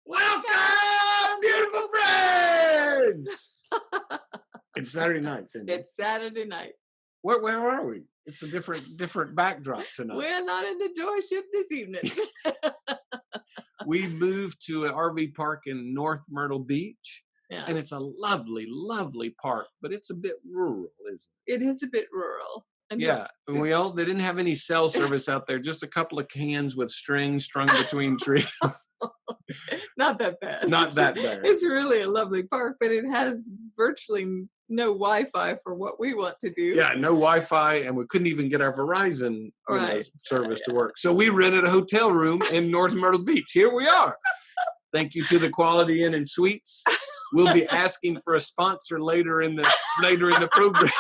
Welcome, beautiful friends! It's Saturday night, Cindy. It's Saturday night. Where are we? It's a different backdrop tonight. We're not in the joy ship this evening. We moved to an RV park in North Myrtle Beach, Yeah. and it's a lovely, lovely park, but it's a bit rural, isn't It is a bit rural. it? Yeah, and they didn't have any cell service out there, just a couple of cans with strings strung between trees. Not that bad. Not that bad. It's really a lovely park, but it has virtually no Wi-Fi for what we want to do. Yeah, no Wi-Fi, and we couldn't even get our Verizon service to work. So we rented a hotel room in North Myrtle Beach. Here we are. Thank you to the Quality Inn and Suites. We'll be asking for a sponsor later in the program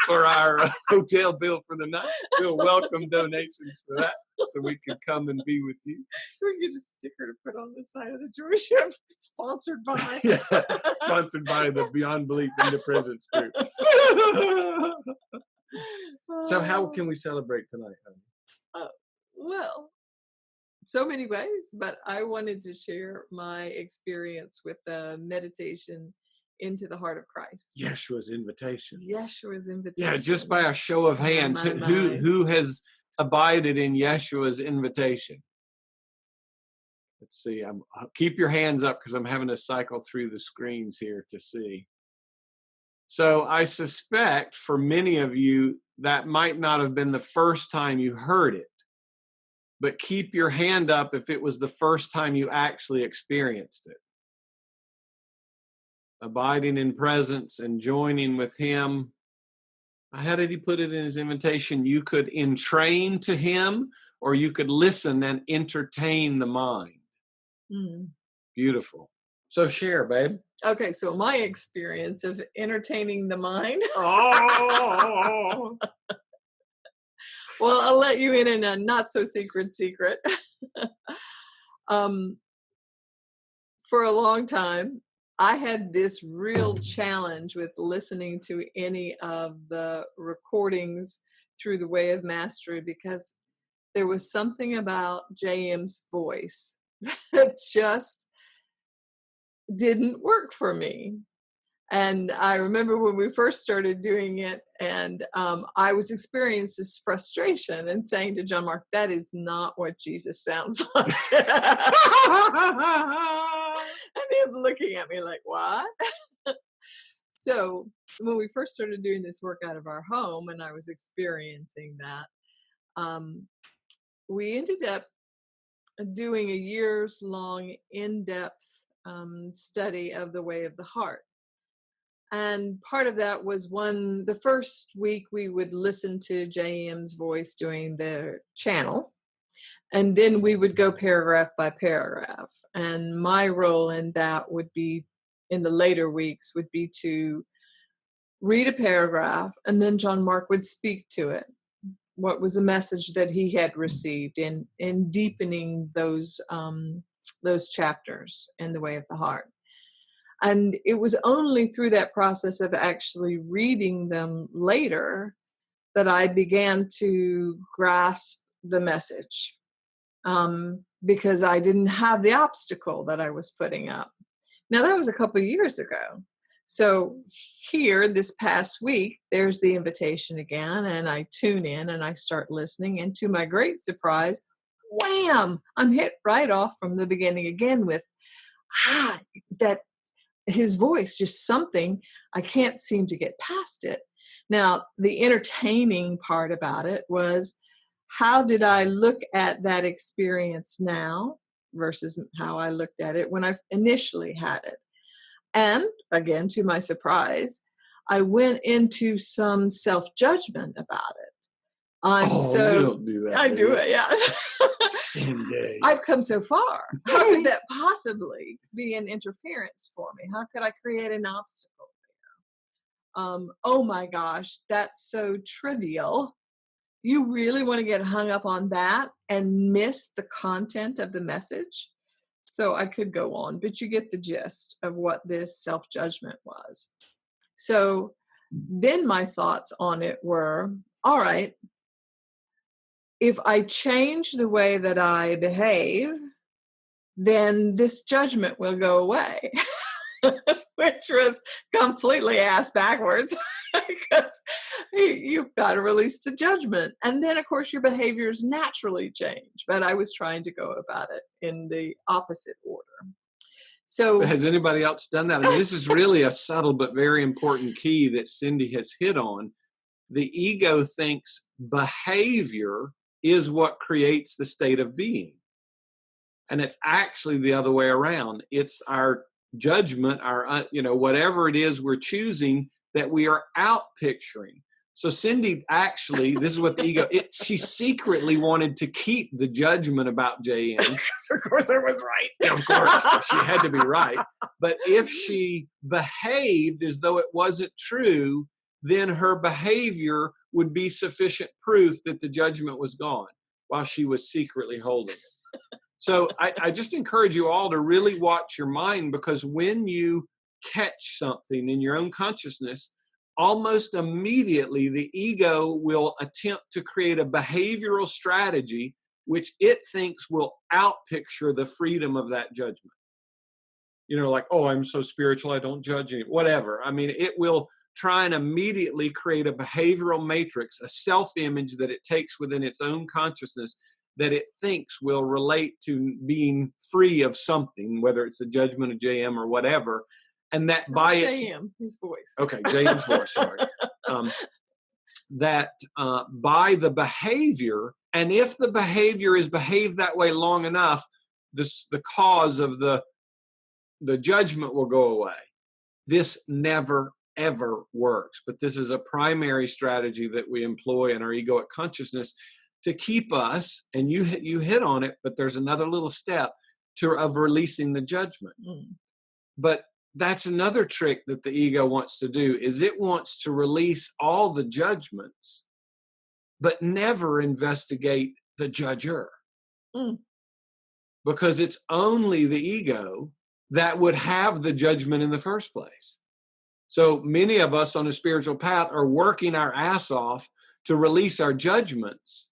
for our hotel bill for the night. We'll welcome donations for that, so we can come and be with you. We get a sticker to put on the side of the joy ship, sponsored by. Yeah, sponsored by the Beyond Belief in the Presence group. So how can we celebrate tonight, honey? Well, so many ways, but I wanted to share my experience with the meditation into the heart of Christ. Yeshua's invitation. Yeshua's invitation. Yeah, just by a show of hands, who has abided in Yeshua's invitation? Let's see. Keep your hands up because I'm having to cycle through the screens here to see. So I suspect for many of you that might not have been the first time you heard it. But keep your hand up if it was the first time you actually experienced it. Abiding in presence and joining with him. How did he put it in his invitation? You could entrain to him, or you could listen and entertain the mind. Mm. Beautiful. So share, babe. Okay, so my experience of entertaining the mind. Oh. Well, I'll let you in a not so secret. For a long time, I had this real challenge with listening to any of the recordings through the Way of Mastery because there was something about JM's voice that just didn't work for me. And I remember when we first started doing it, and I was experiencing this frustration and saying to John Mark, that is not what Jesus sounds like. And him looking at me like, what? So when we first started doing this work out of our home, and I was experiencing that, we ended up doing a years-long in-depth study of the Way of the Heart. And part of that was the first week we would listen to JM's voice doing the channel. And then we would go paragraph by paragraph. And my role in that would be, in the later weeks, would be to read a paragraph, and then John Mark would speak to it. What was the message that he had received in deepening those chapters in the Way of the Heart. And it was only through that process of actually reading them later that I began to grasp the message, because I didn't have the obstacle that I was putting up. Now, that was a couple of years ago. So here, this past week, there's the invitation again, and I tune in and I start listening. And to my great surprise, wham, I'm hit right off from the beginning again with, that his voice, just something, I can't seem to get past it. Now, the entertaining part about it was, how did I look at that experience now versus how I looked at it when I initially had it? And again, to my surprise, I went into some self-judgment about it. You don't do that. I do it, yeah. Cindy. I've come so far. How could that possibly be an interference for me? How could I create an obstacle there? Oh my gosh, that's so trivial. You really want to get hung up on that and miss the content of the message? So I could go on, but you get the gist of what this self-judgment was. So then my thoughts on it were, all right, if I change the way that I behave, then this judgment will go away. Which was completely ass backwards because you've got to release the judgment. And then, of course, your behaviors naturally change. But I was trying to go about it in the opposite order. So, has anybody else done that? I mean, this is really a subtle but very important key that Cindy has hit on. The ego thinks behavior is what creates the state of being. And it's actually the other way around. It's our judgment, our, whatever it is we're choosing that we are out picturing. So Cindy actually, this is what the ego, she secretly wanted to keep the judgment about JM. Of course I was right. Yeah, of course, she had to be right. But if she behaved as though it wasn't true, then her behavior would be sufficient proof that the judgment was gone while she was secretly holding it. So I just encourage you all to really watch your mind, because when you catch something in your own consciousness, almost immediately the ego will attempt to create a behavioral strategy which it thinks will outpicture the freedom of that judgment. Like, oh, I'm so spiritual, I don't judge any, whatever. I mean, it will try and immediately create a behavioral matrix, a self-image that it takes within its own consciousness that it thinks will relate to being free of something, whether it's a judgment of JM or whatever. And that by its JM, his voice. Okay, JM's voice, sorry. That by the behavior, and if the behavior is behaved that way long enough, the cause of the judgment will go away. This never, ever works. But this is a primary strategy that we employ in our egoic consciousness to keep us, and you hit on it, but there's another little step of releasing the judgment. But that's another trick that the ego wants to do, is it wants to release all the judgments, but never investigate the judger. Because it's only the ego that would have the judgment in the first place. So many of us on a spiritual path are working our ass off to release our judgments,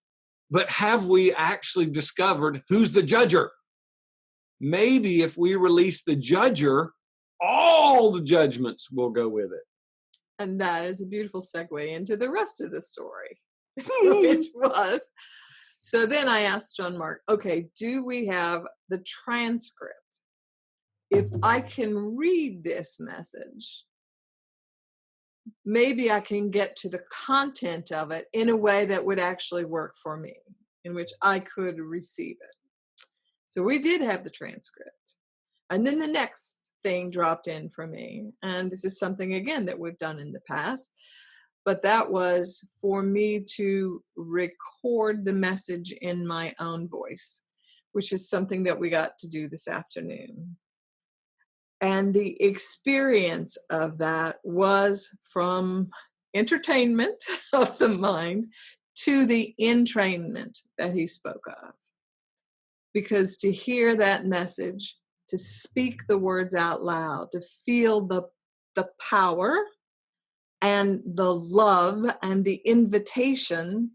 but have we actually discovered who's the judger? Maybe if we release the judger, all the judgments will go with it. And that is a beautiful segue into the rest of the story, which was, so then I asked John Mark, okay, do we have the transcript? If I can read this message, maybe I can get to the content of it in a way that would actually work for me, in which I could receive it. So we did have the transcript. And then the next thing dropped in for me. And this is something, again, that we've done in the past. But that was for me to record the message in my own voice, which is something that we got to do this afternoon. And the experience of that was from entertainment of the mind to the entrainment that he spoke of. Because to hear that message, to speak the words out loud, to feel the power and the love and the invitation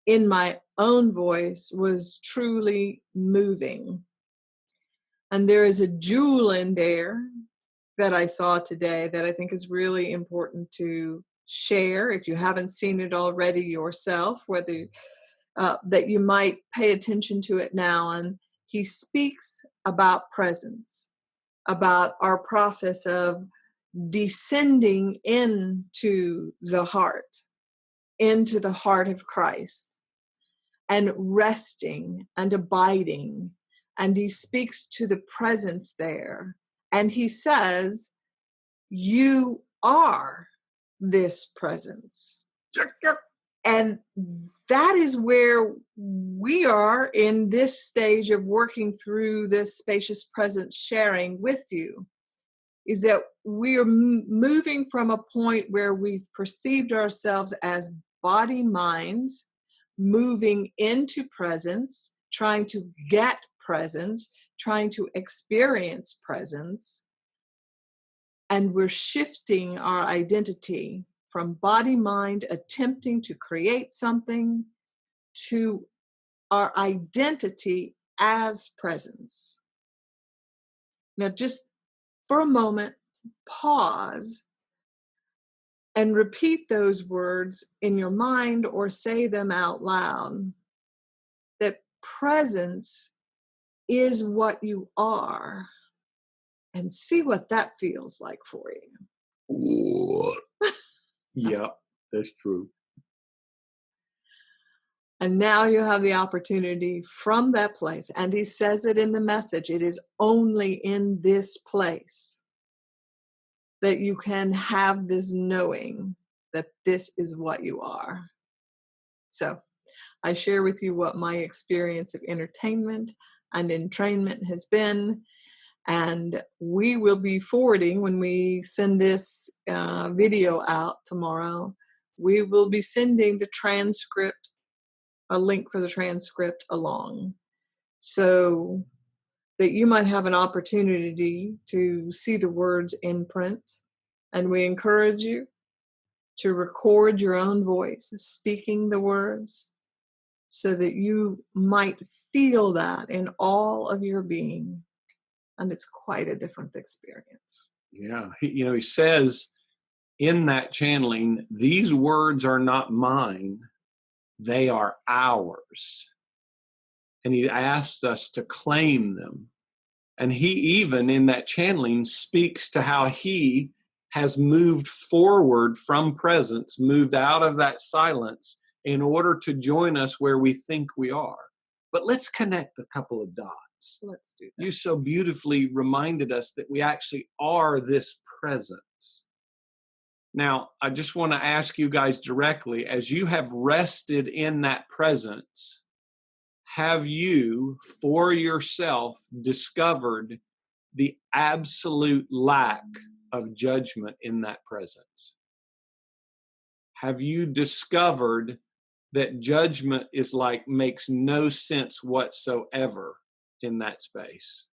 in my own voice was truly moving. And there is a jewel in there that I saw today that I think is really important to share. If you haven't seen it already yourself, whether that you might pay attention to it now. And he speaks about presence, about our process of descending into the heart of Christ, and resting and abiding. And he speaks to the presence there. And he says, you are this presence. And that is where we are in this stage of working through this spacious presence sharing with you, is that we are moving from a point where we've perceived ourselves as body minds, moving into presence, trying to get presence, trying to experience presence. And we're shifting our identity from body mind, attempting to create something, to our identity as presence. Now, just for a moment, pause and repeat those words in your mind or say them out loud. That presence is what you are, and see what that feels like for you. Yeah, that's true. And now you have the opportunity from that place. And he says it in the message, it is only in this place that you can have this knowing that this is what you are. So I share with you what my experience of entertainment and entrainment has been. And we will be forwarding, when we send this video out tomorrow, we will be sending the transcript, a link for the transcript along, so that you might have an opportunity to see the words in print. And we encourage you to record your own voice speaking the words, so that you might feel that in all of your being. And it's quite a different experience. Yeah. He says in that channeling, these words are not mine, they are ours. And he asked us to claim them. And he even in that channeling speaks to how he has moved forward from presence, moved out of that silence in order to join us where we think we are. But let's connect a couple of dots. Let's do that. You so beautifully reminded us that we actually are this presence. Now, I just want to ask you guys directly, as you have rested in that presence, have you, for yourself, discovered the absolute lack of judgment in that presence? Have you discovered that judgment is like makes no sense whatsoever in that space?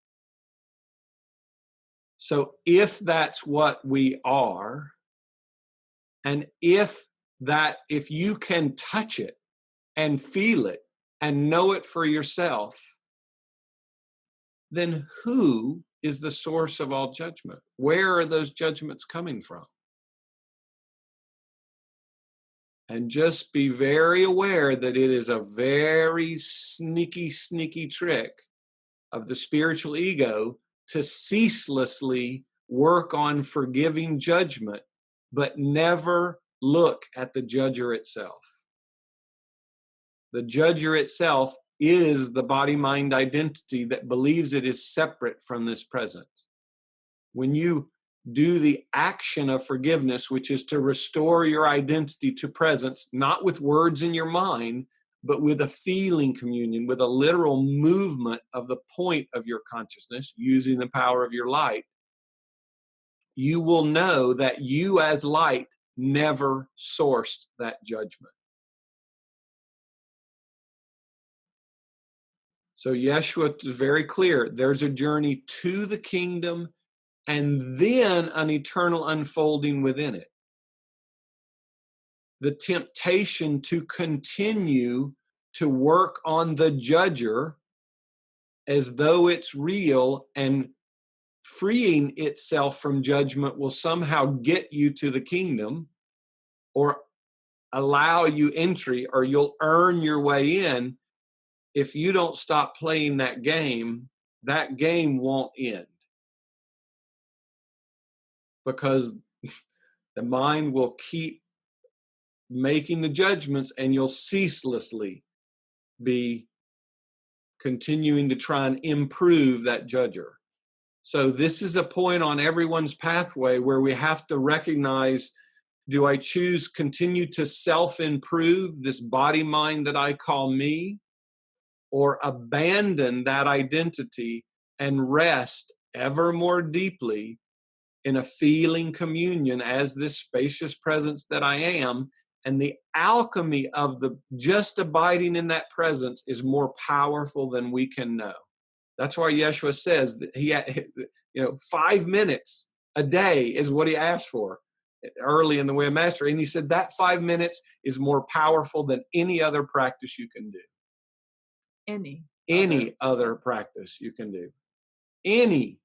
So if that's what we are, and if you can touch it and feel it and know it for yourself, then who is the source of all judgment? Where are those judgments coming from? And just be very aware that it is a very sneaky, sneaky trick of the spiritual ego to ceaselessly work on forgiving judgment, but never look at the judger itself. The judger itself is the body-mind identity that believes it is separate from this presence. When you do the action of forgiveness, which is to restore your identity to presence, not with words in your mind, but with a feeling communion, with a literal movement of the point of your consciousness, using the power of your light, you will know that you as light never sourced that judgment. So Yeshua is very clear. There's a journey to the kingdom and then an eternal unfolding within it. The temptation to continue to work on the judger as though it's real and freeing itself from judgment will somehow get you to the kingdom or allow you entry, or you'll earn your way in. If you don't stop playing that game won't end. Because the mind will keep making the judgments and you'll ceaselessly be continuing to try and improve that judger. So this is a point on everyone's pathway where we have to recognize, do I choose continue to self-improve this body mind that I call me, or abandon that identity and rest ever more deeply in a feeling communion as this spacious presence that I am? And the alchemy of the just abiding in that presence is more powerful than we can know. That's why Yeshua says that he had, 5 minutes a day is what he asked for early in the Way of Mastery. And he said that 5 minutes is more powerful than any other practice you can do. Any other practice you can do. Any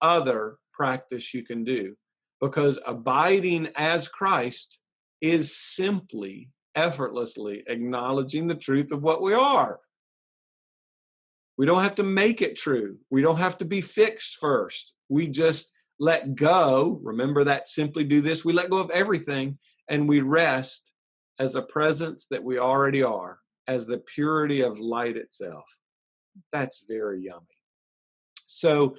other practice you can do, because abiding as Christ is simply, effortlessly acknowledging the truth of what we are. We don't have to make it true. We don't have to be fixed first. We just let go. Remember that simply do this. We let go of everything and we rest as a presence that we already are, as the purity of light itself. That's very yummy. So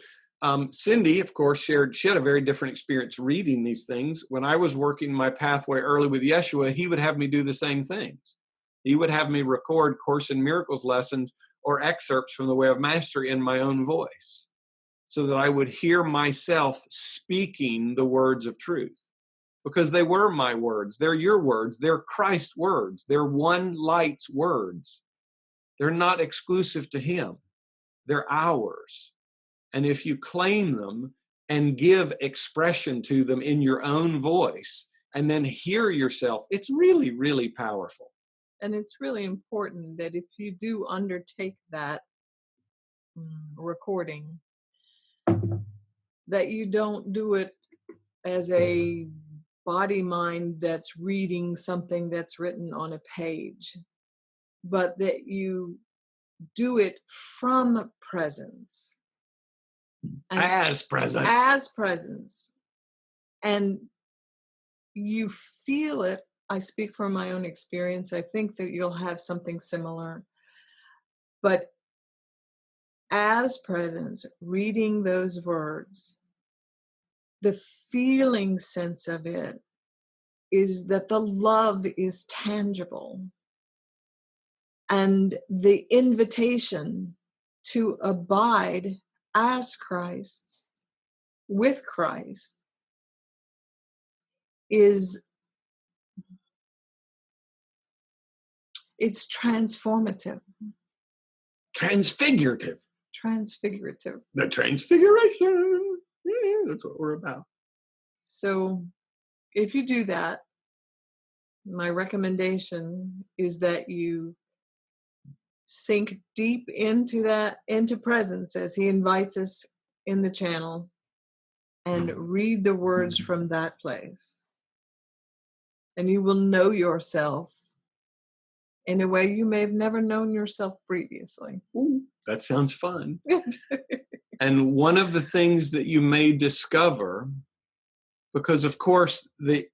Cindy, of course, she had a very different experience reading these things. When I was working my pathway early with Yeshua, he would have me do the same things. He would have me record Course in Miracles lessons or excerpts from the Way of Mastery in my own voice, so that I would hear myself speaking the words of truth. Because they were my words. They're your words. They're Christ's words. They're one light's words. They're not exclusive to him. They're ours. And if you claim them and give expression to them in your own voice and then hear yourself, it's really, really powerful. And it's really important that if you do undertake that recording, that you don't do it as a body mind that's reading something that's written on a page, but that you do it from presence. As presence. As presence. And you feel it. I speak from my own experience. I think that you'll have something similar. But as presence, reading those words, the feeling sense of it is that the love is tangible. And the invitation to abide as Christ, with Christ, it's transformative. Transfigurative. Transfigurative. The transfiguration. Yeah, that's what we're about. So if you do that, my recommendation is that you sink deep into presence as he invites us in the channel, and read the words from that place. And you will know yourself in a way you may have never known yourself previously. Ooh, that sounds fun. And one of the things that you may discover, because of course the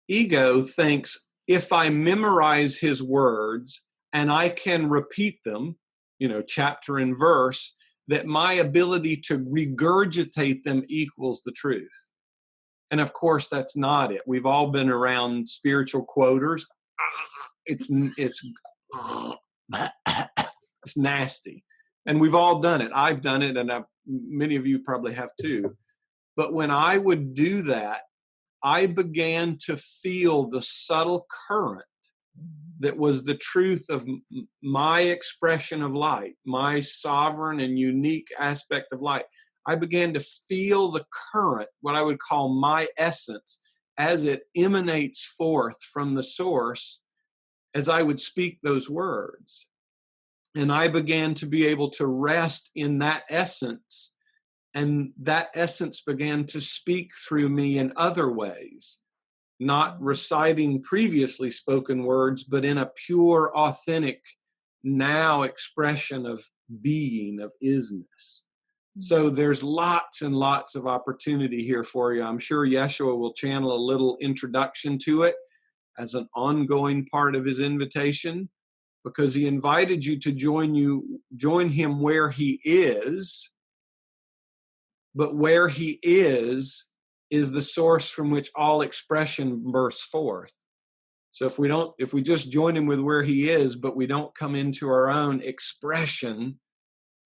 ego thinks, if I memorize his words and I can repeat them, chapter and verse, that my ability to regurgitate them equals the truth. And of course, that's not it. We've all been around spiritual quoters. It's nasty. And we've all done it. I've done it, and many of you probably have too. But when I would do that, I began to feel the subtle current that was the truth of my expression of light, my sovereign and unique aspect of light. I began to feel the current, what I would call my essence, as it emanates forth from the source as I would speak those words. And I began to be able to rest in that essence, and that essence began to speak through me in other ways, not reciting previously spoken words, but in a pure, authentic now expression of being, of isness. So there's lots and lots of opportunity here for you. I'm sure Yeshua will channel a little introduction to it as an ongoing part of his invitation, because he invited you to join him where he is. But where he is the source from which all expression bursts forth. So if we just join him with where he is, but we don't come into our own expression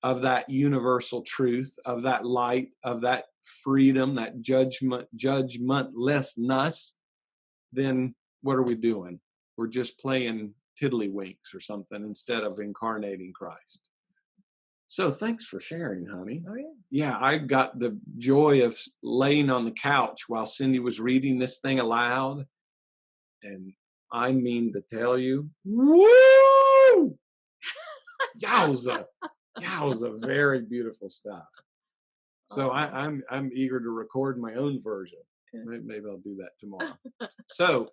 of that universal truth, of that light, of that freedom, that judgmentlessness, then what are we doing? We're just playing tiddlywinks or something instead of incarnating Christ. So thanks for sharing, honey. Oh, yeah. Yeah, I got the joy of laying on the couch while Cindy was reading this thing aloud. And I mean to tell you, woo! Yowza! Yowza, very beautiful stuff. So I'm eager to record my own version. Maybe I'll do that tomorrow. So,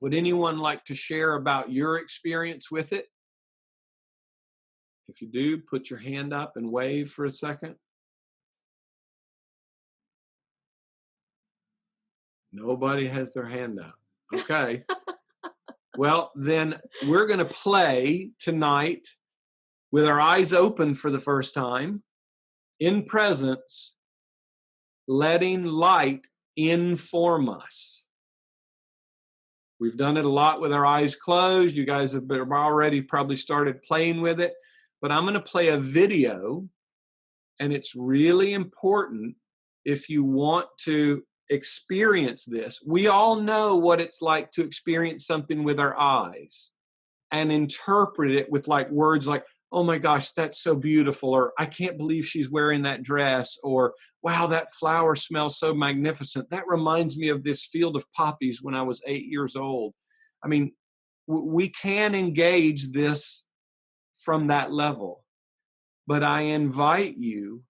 would anyone like to share about your experience with it? If you do, put your hand up and wave for a second. Nobody has their hand up. Okay. Well, then we're going to play tonight with our eyes open for the first time, in presence, letting light inform us. We've done it a lot with our eyes closed. You guys have already probably started playing with it. But I'm going to play a video, and it's really important if you want to experience this. We all know what it's like to experience something with our eyes and interpret it with like words like, oh my gosh, that's so beautiful, or I can't believe she's wearing that dress, or wow, that flower smells so magnificent. That reminds me of this field of poppies when I was 8 years old. I mean, we can engage this from that level, but I invite you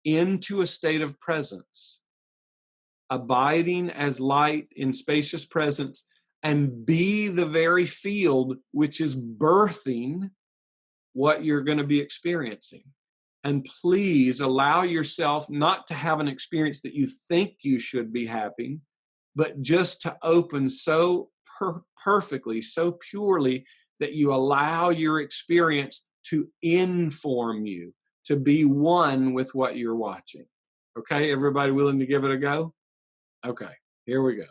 into a state of presence, abiding as light in spacious presence, and be the very field which is birthing what you're going to be experiencing. And please allow yourself not to have an experience that you think you should be having, but just to open so perfectly, so purely, that you allow your experience to inform you, to be one with what you're watching. Okay, everybody willing to give it a go? Okay, here we go.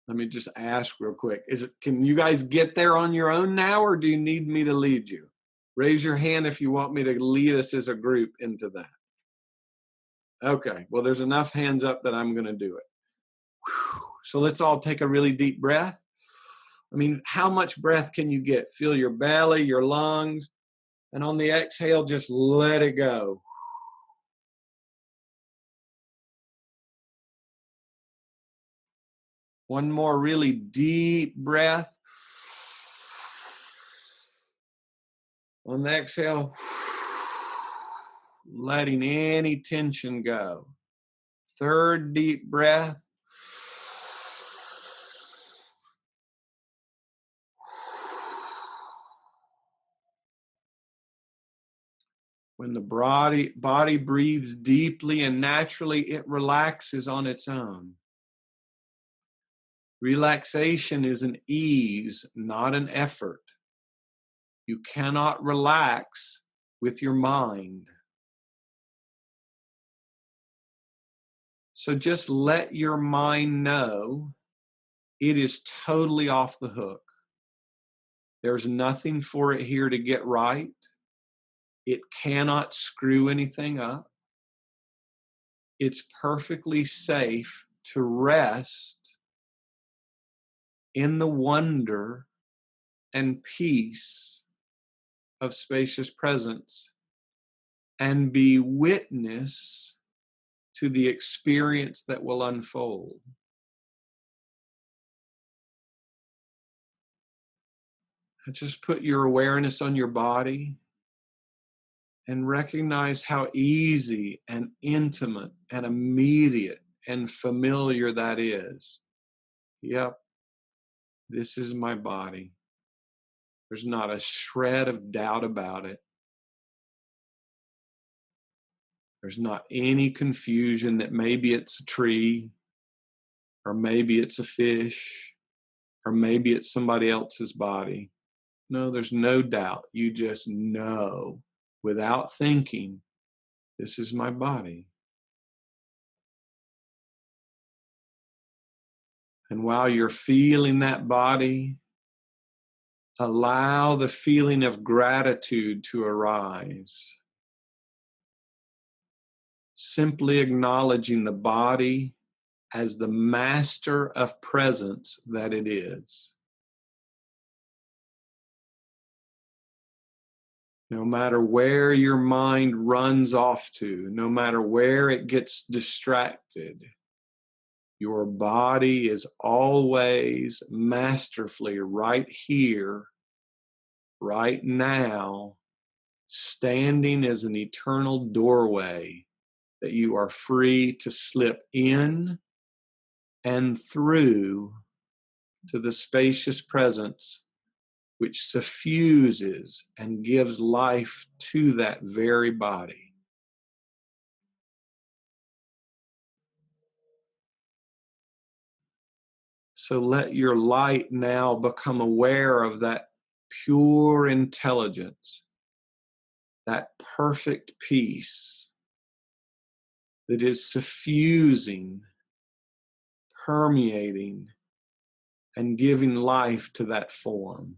Let me just ask real quick. Can you guys get there on your own now, or do you need me to lead you? Raise your hand if you want me to lead us as a group into that. Okay, well, there's enough hands up that I'm going to do it. So let's all take a really deep breath. I mean, how much breath can you get? Feel your belly, your lungs, and on the exhale, just let it go. One more really deep breath. On the exhale, letting any tension go. Third deep breath. When the body breathes deeply and naturally, it relaxes on its own. Relaxation is an ease, not an effort. You cannot relax with your mind. So just let your mind know it is totally off the hook. There's nothing for it here to get right. It cannot screw anything up. It's perfectly safe to rest in the wonder and peace of spacious presence and be witness to the experience that will unfold. Just put your awareness on your body and recognize how easy and intimate and immediate and familiar that is. Yep, this is my body. There's not a shred of doubt about it. There's not any confusion that maybe it's a tree, or maybe it's a fish, or maybe it's somebody else's body. No, there's no doubt. You just know without thinking, this is my body. And while you're feeling that body, allow the feeling of gratitude to arise. Simply acknowledging the body as the master of presence that it is. No matter where your mind runs off to, no matter where it gets distracted, your body is always masterfully right here, right now, standing as an eternal doorway that you are free to slip in and through to the spacious presence which suffuses and gives life to that very body. So let your light now become aware of that pure intelligence, that perfect peace that is suffusing, permeating, and giving life to that form.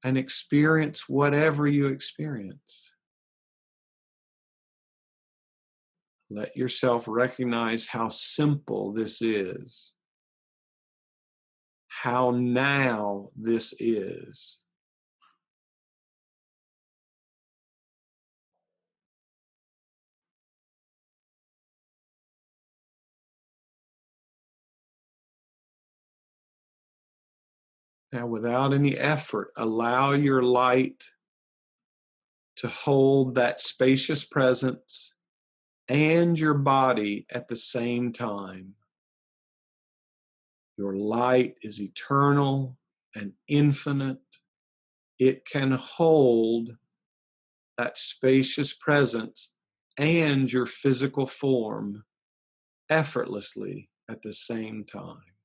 And experience whatever you experience. Let yourself recognize how simple this is, how now this is. Now, without any effort, allow your light to hold that spacious presence and your body at the same time. Your light is eternal and infinite. It can hold that spacious presence and your physical form effortlessly at the same time.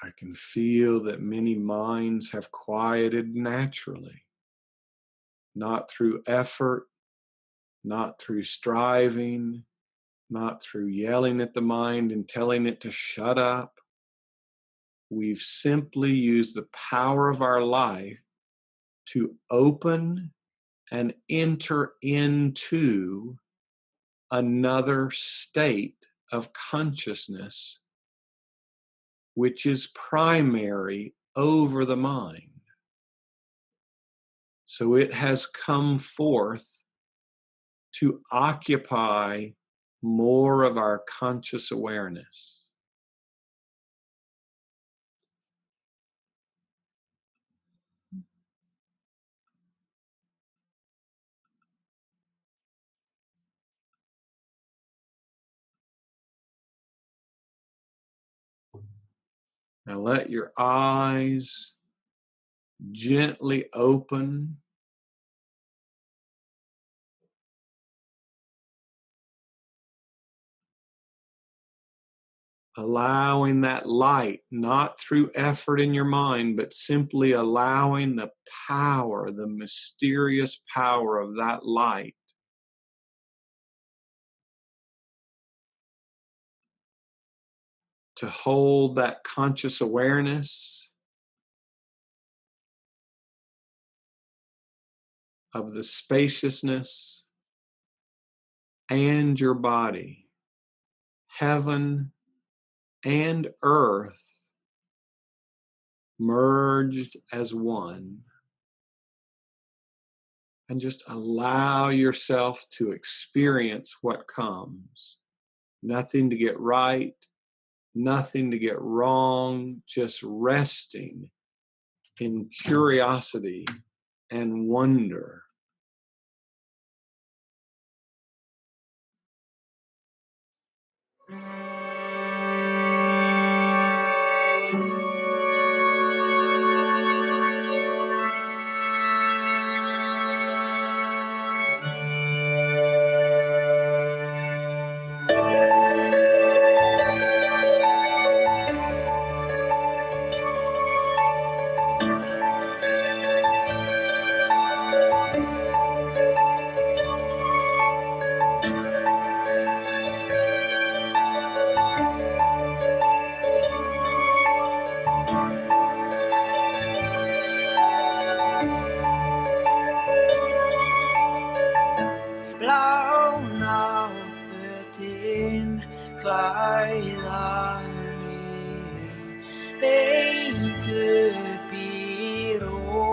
I can feel that many minds have quieted naturally, not through effort, not through striving, not through yelling at the mind and telling it to shut up. We've simply used the power of our life to open and enter into another state of consciousness, which is primary over the mind. So it has come forth to occupy more of our conscious awareness. Now let your eyes gently open. Allowing that light, not through effort in your mind, but simply allowing the power, the mysterious power of that light to hold that conscious awareness of the spaciousness and your body, heaven and earth merged as one. And just allow yourself to experience what comes. Nothing to get right, nothing to get wrong, just resting in curiosity and wonder. Blánátfötin klæða mig beint upp í ró.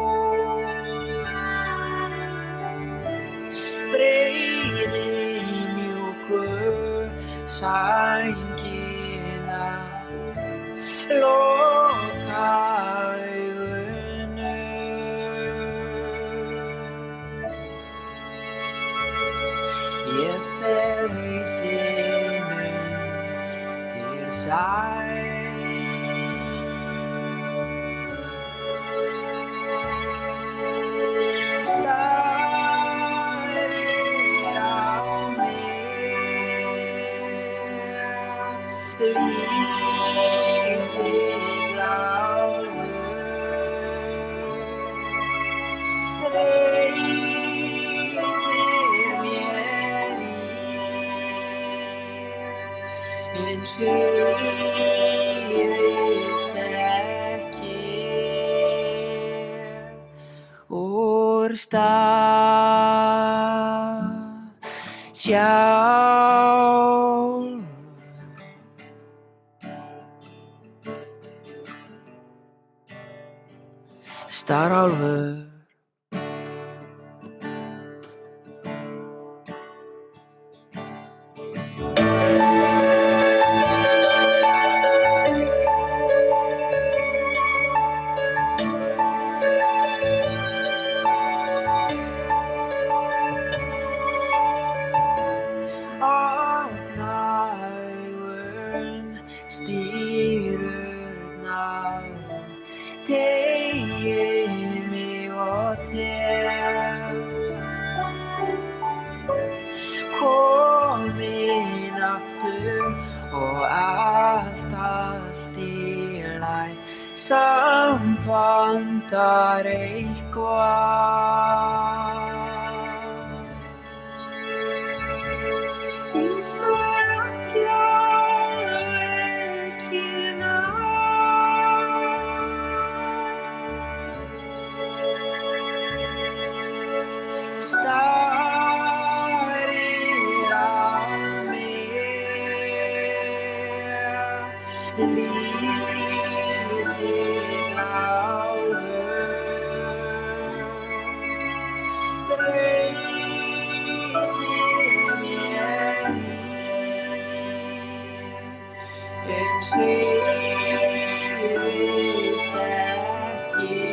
breiði mjúku sængina, loka augunum. Ég fel hausinn undir sæng. Starir á mig, lítill álfur, veitir mér en hreyfist ekki úr stað sjálf. Starálfur, opna augun, stírurnar, teygi mig og tel. Komin aftur og allt í lagi, samt vantar eitthvað. Eins og alla veikina, starir á mig, lítill álfur, breytir mér en hreyfist ekki.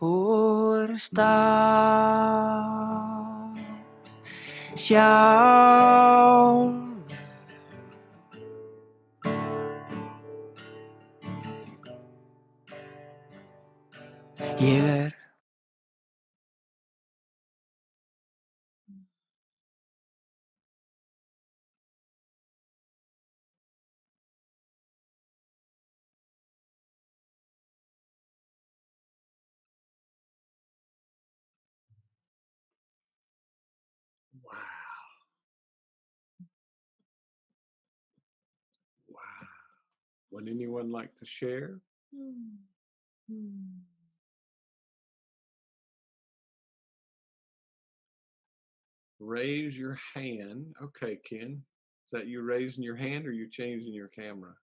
Úr stað sjálf. Ég Wow. Wow. Would anyone like to share? Raise your hand. Okay, Ken. Is that you raising your hand or you changing your camera?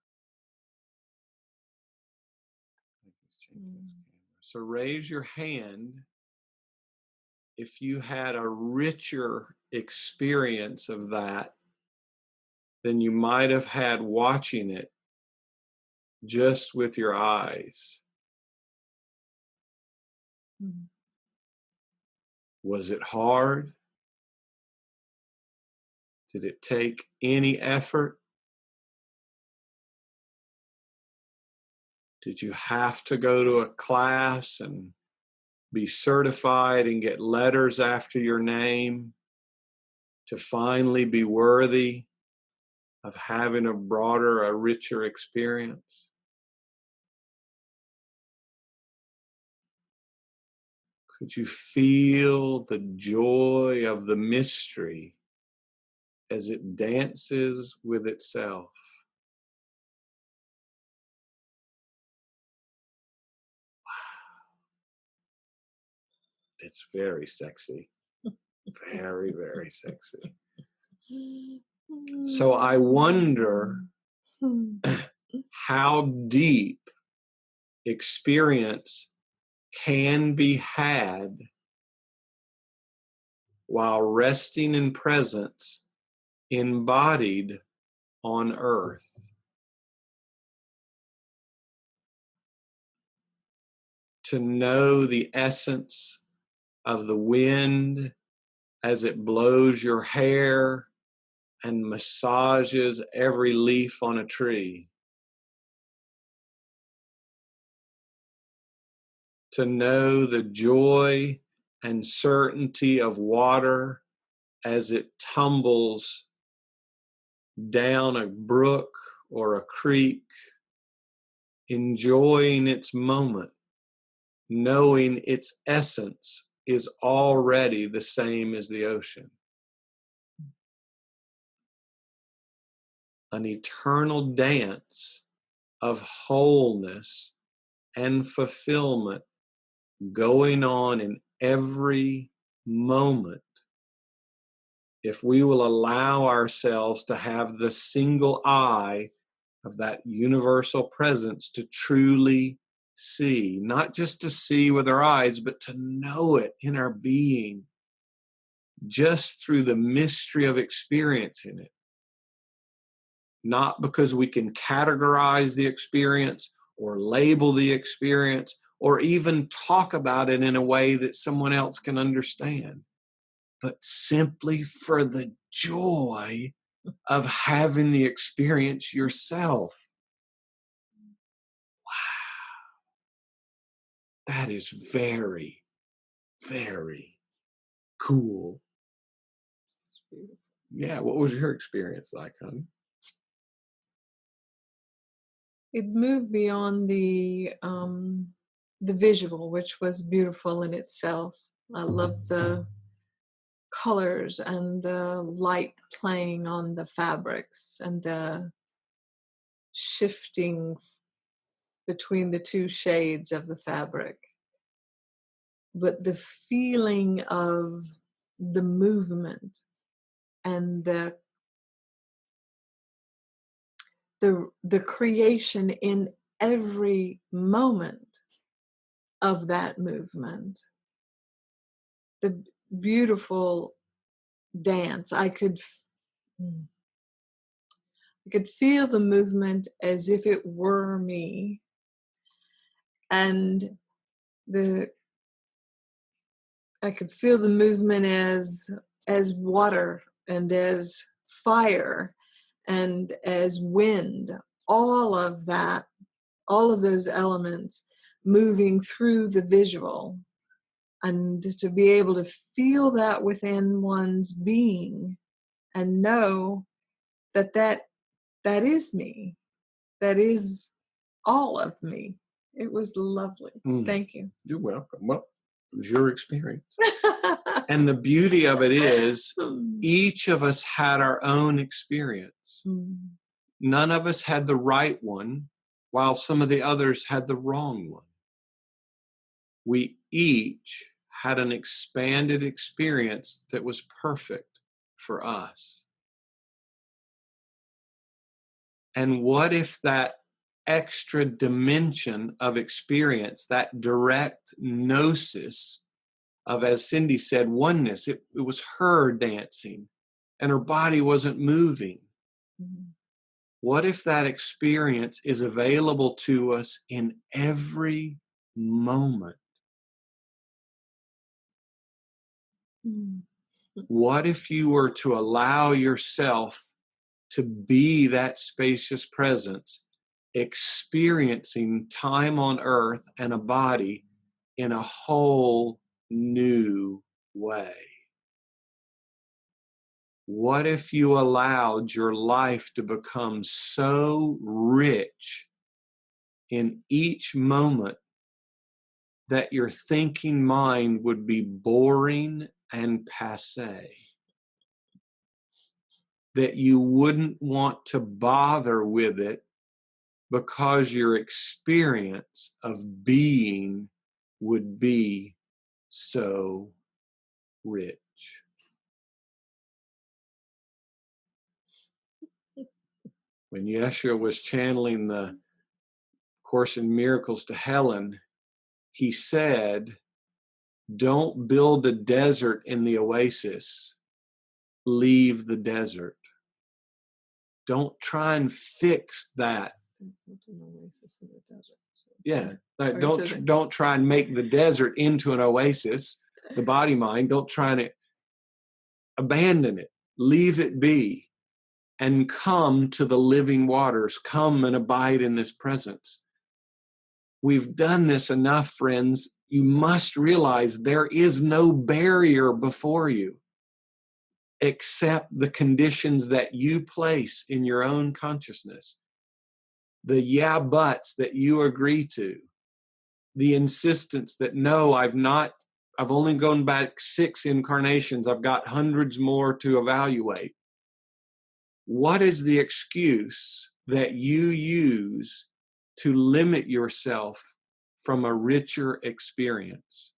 I think he's changing his camera. So raise your hand if you had a richer experience of that than you might have had watching it just with your eyes. Was it hard? Did it take any effort? Did you have to go to a class and be certified and get letters after your name to finally be worthy of having a broader, a richer experience? Could you feel the joy of the mystery as it dances with itself? It's very sexy. Very, very sexy. So I wonder how deep experience can be had while resting in presence embodied on earth. To know the essence of the wind as it blows your hair and massages every leaf on a tree. To know the joy and certainty of water as it tumbles down a brook or a creek, enjoying its moment, knowing its essence is already the same as the ocean. An eternal dance of wholeness and fulfillment going on in every moment. If we will allow ourselves to have the single eye of that universal presence to truly see, not just to see with our eyes, but to know it in our being, just through the mystery of experiencing it. Not because we can categorize the experience or label the experience or even talk about it in a way that someone else can understand, but simply for the joy of having the experience yourself. Wow. That is very, very cool. Yeah, what was your experience like, honey? It moved beyond the visual, which was beautiful in itself. I love the colors and the light playing on the fabrics and the shifting between the two shades of the fabric. But the feeling of the movement and the creation in every moment of that movement, the beautiful dance. I could feel the movement as if it were me, and I could feel the movement as water and as fire and as wind, all of that, all of those elements moving through the visual, and to be able to feel that within one's being and know that is me, that is all of me. It was lovely. Thank you. You're welcome. Well, it was your experience. And the beauty of it is each of us had our own experience. None of us had the right one, while some of the others had the wrong one. We each had an expanded experience that was perfect for us. And what if that extra dimension of experience, that direct Knowsis of, as Cindy said, oneness, it was her dancing and her body wasn't moving. What if that experience is available to us in every moment? What if you were to allow yourself to be that spacious presence, experiencing time on earth and a body in a whole new way? What if you allowed your life to become so rich in each moment that your thinking mind would be boring and passé, that you wouldn't want to bother with it because your experience of being would be so rich. When Yeshua was channeling the Course in Miracles to Helen, he said, don't build a desert in the oasis, leave the desert. Don't try and fix that. Yeah, don't try and make the desert into an oasis, the body mind. Don't try and abandon it, leave it be, and come to the living waters. Come and abide in this presence. We've done this enough, friends. You must realize there is no barrier before you except the conditions that you place in your own consciousness, the yeah buts that you agree to, the insistence that no, I've only gone back 6 incarnations. I've got hundreds more to evaluate. What is the excuse that you use to limit yourself from a richer experience?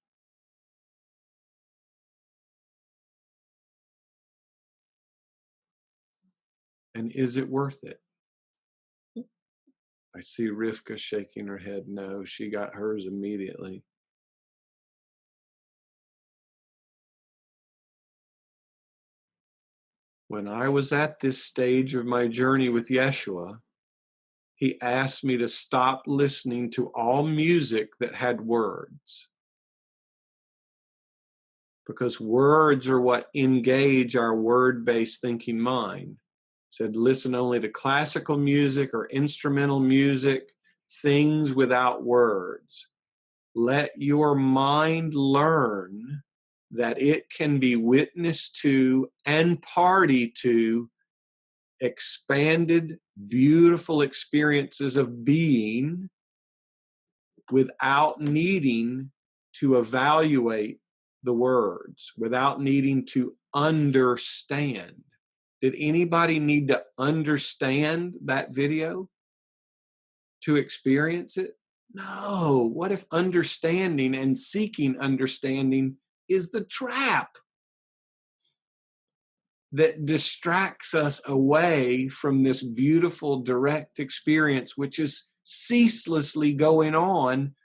And is it worth it? I see Rivka shaking her head no. She got hers immediately. When I was at this stage of my journey with Yeshua, he asked me to stop listening to all music that had words. Because words are what engage our word-based thinking mind. Said listen only to classical music or instrumental music, things without words. Let your mind learn that it can be witness to and party to expanded, beautiful experiences of being without needing to evaluate the words, without needing to understand. Did anybody need to understand that video to experience it? No. What if understanding and seeking understanding is the trap that distracts us away from this beautiful direct experience, which is ceaselessly going on?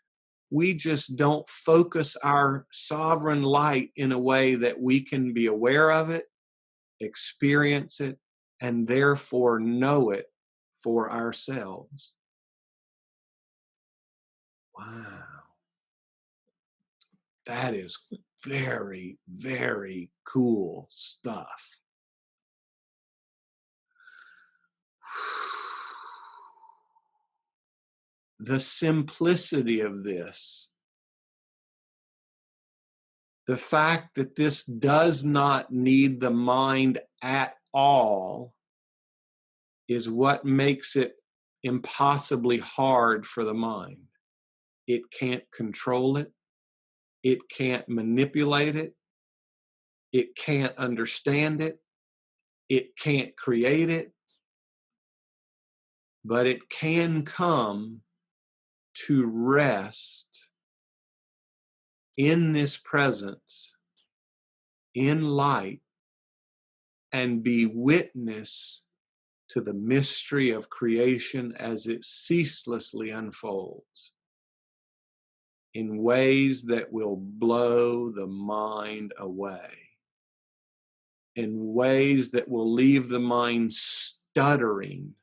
We just don't focus our sovereign light in a way that we can be aware of it, experience it, and therefore know it for ourselves. Wow. That is very, very cool stuff. The simplicity of this, the fact that this does not need the mind at all, is what makes it impossibly hard for the mind. It can't control it. It can't manipulate it. It can't understand it. It can't create it. But it can come to rest in this presence, in light, and be witness to the mystery of creation as it ceaselessly unfolds in ways that will blow the mind away, in ways that will leave the mind stuttering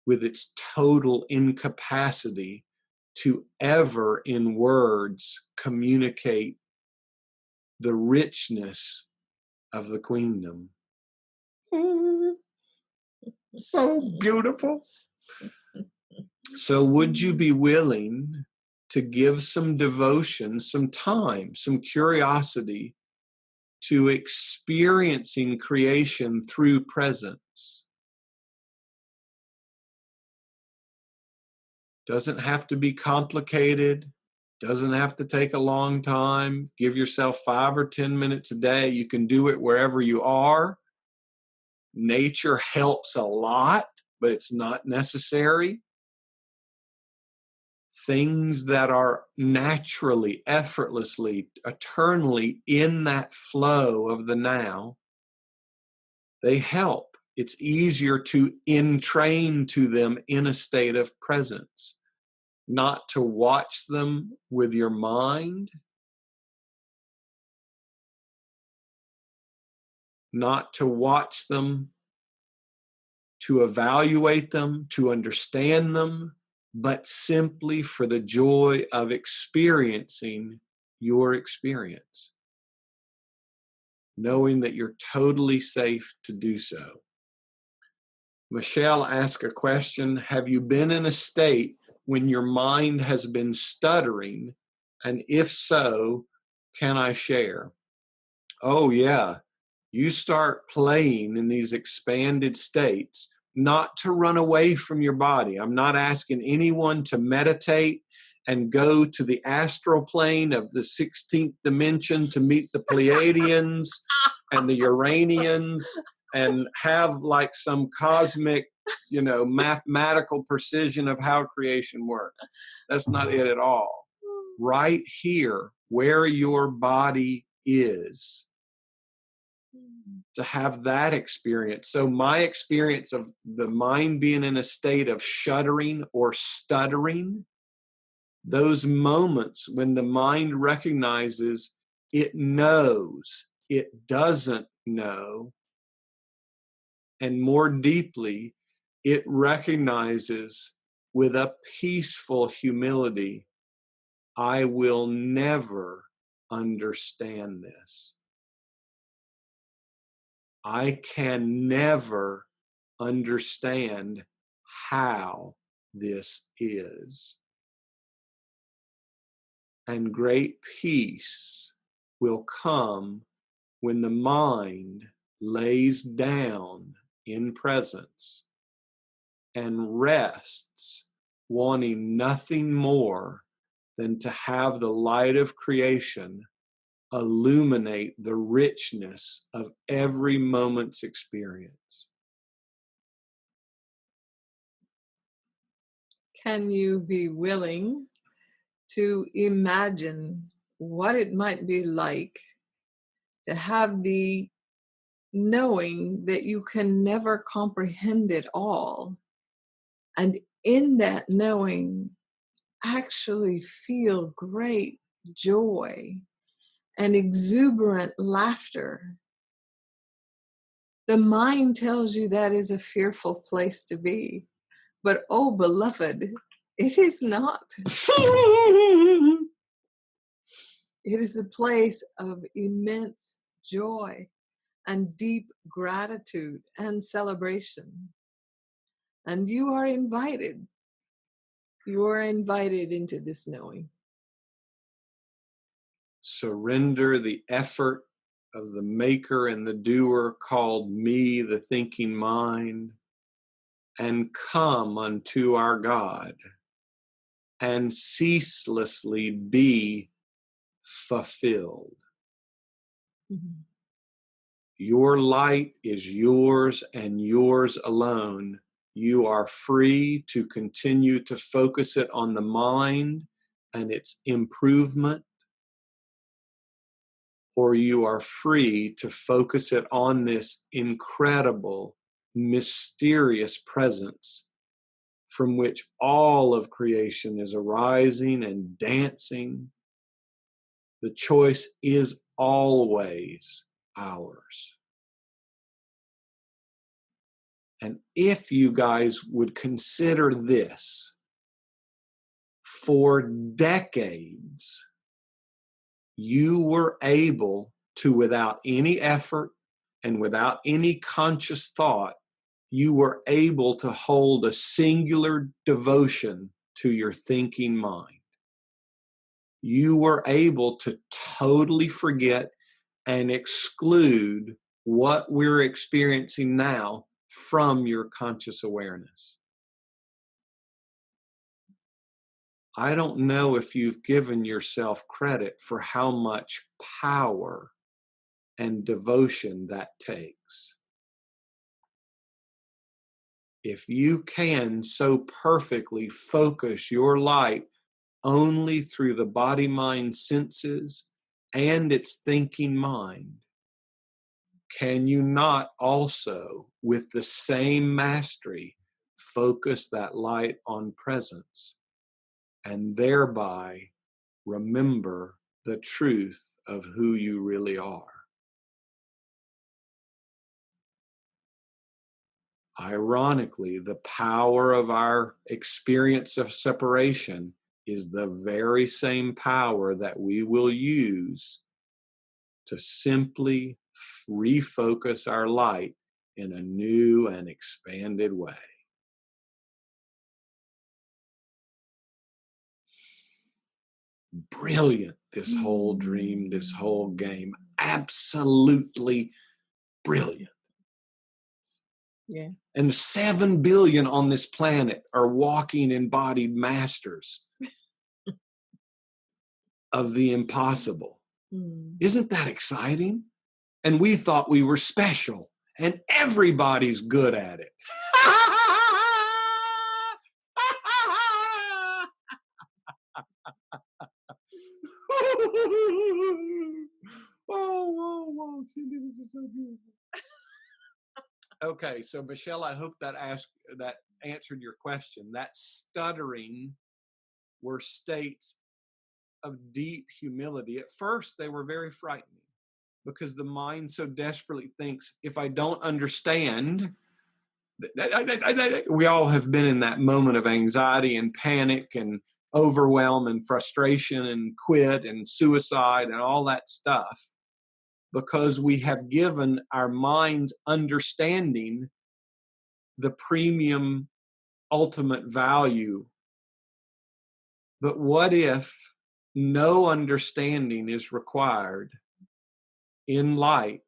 with its total incapacity to ever in words communicate the richness of the queendom. So beautiful. So would you be willing to give some devotion, some time, some curiosity to experiencing creation through presence? Doesn't have to be complicated, Doesn't have to take a long time. Give yourself 5 or 10 minutes a day. You can do it wherever you are. Nature helps a lot, but it's not necessary. Things that are naturally, effortlessly, eternally in that flow of the now, they help. It's easier to entrain to them in a state of presence, not to watch them with your mind, not to watch them, to evaluate them, to understand them, but simply for the joy of experiencing your experience, knowing that you're totally safe to do so. Michelle asked a question: have you been in a state when your mind has been stuttering? And if so, can I share? Oh, yeah. You start playing in these expanded states, not to run away from your body. I'm not asking anyone to meditate and go to the astral plane of the 16th dimension to meet the Pleiadians and the Uranians and have like some cosmic, mathematical precision of how creation works. That's not it at all. Right here, where your body is, to have that experience. So my experience of the mind being in a state of shuddering or stuttering, those moments when the mind recognizes it knows it doesn't know, and more deeply, it recognizes with a peaceful humility, I will never understand this. I can never understand how this is. And great peace will come when the mind lays down in presence and rests, wanting nothing more than to have the light of creation illuminate the richness of every moment's experience. Can you be willing to imagine what it might be like to have the knowing that you can never comprehend it all, and in that knowing actually feel great joy and exuberant laughter? The mind tells you that is a fearful place to be, but oh beloved, it is not. It is a place of immense joy and deep gratitude and celebration. And you are invited. You are invited into this knowing. Surrender the effort of the maker and the doer called me, the thinking mind, and come unto our God and ceaselessly be fulfilled. Mm-hmm. Your light is yours and yours alone. You are free to continue to focus it on the mind and its improvement, or you are free to focus it on this incredible, mysterious presence from which all of creation is arising and dancing. The choice is always ours. And if you guys would consider this, for decades, you were able to, without any effort and without any conscious thought, you were able to hold a singular devotion to your thinking mind. You were able to totally forget and exclude what we're experiencing now from your conscious awareness. I don't know if you've given yourself credit for how much power and devotion that takes. If you can so perfectly focus your light only through the body-mind senses and its thinking mind, can you not also, with the same mastery, focus that light on presence and thereby remember the truth of who you really are? Ironically, the power of our experience of separation is the very same power that we will use to simply refocus our light in a new and expanded way. Brilliant, this whole dream, this whole game. Absolutely brilliant. Yeah. And 7 billion on this planet are walking embodied masters of the impossible. Isn't that exciting? And we thought we were special, and everybody's good at it. Oh, Cindy, this is so beautiful. Okay, so Michelle, I hope that answered your question. That stuttering were states of deep humility. At first, they were very frightening because the mind so desperately thinks, if I don't understand, we all have been in that moment of anxiety and panic and overwhelm and frustration and quit and suicide and all that stuff, because we have given our mind's understanding the premium ultimate value. But what if no understanding is required in light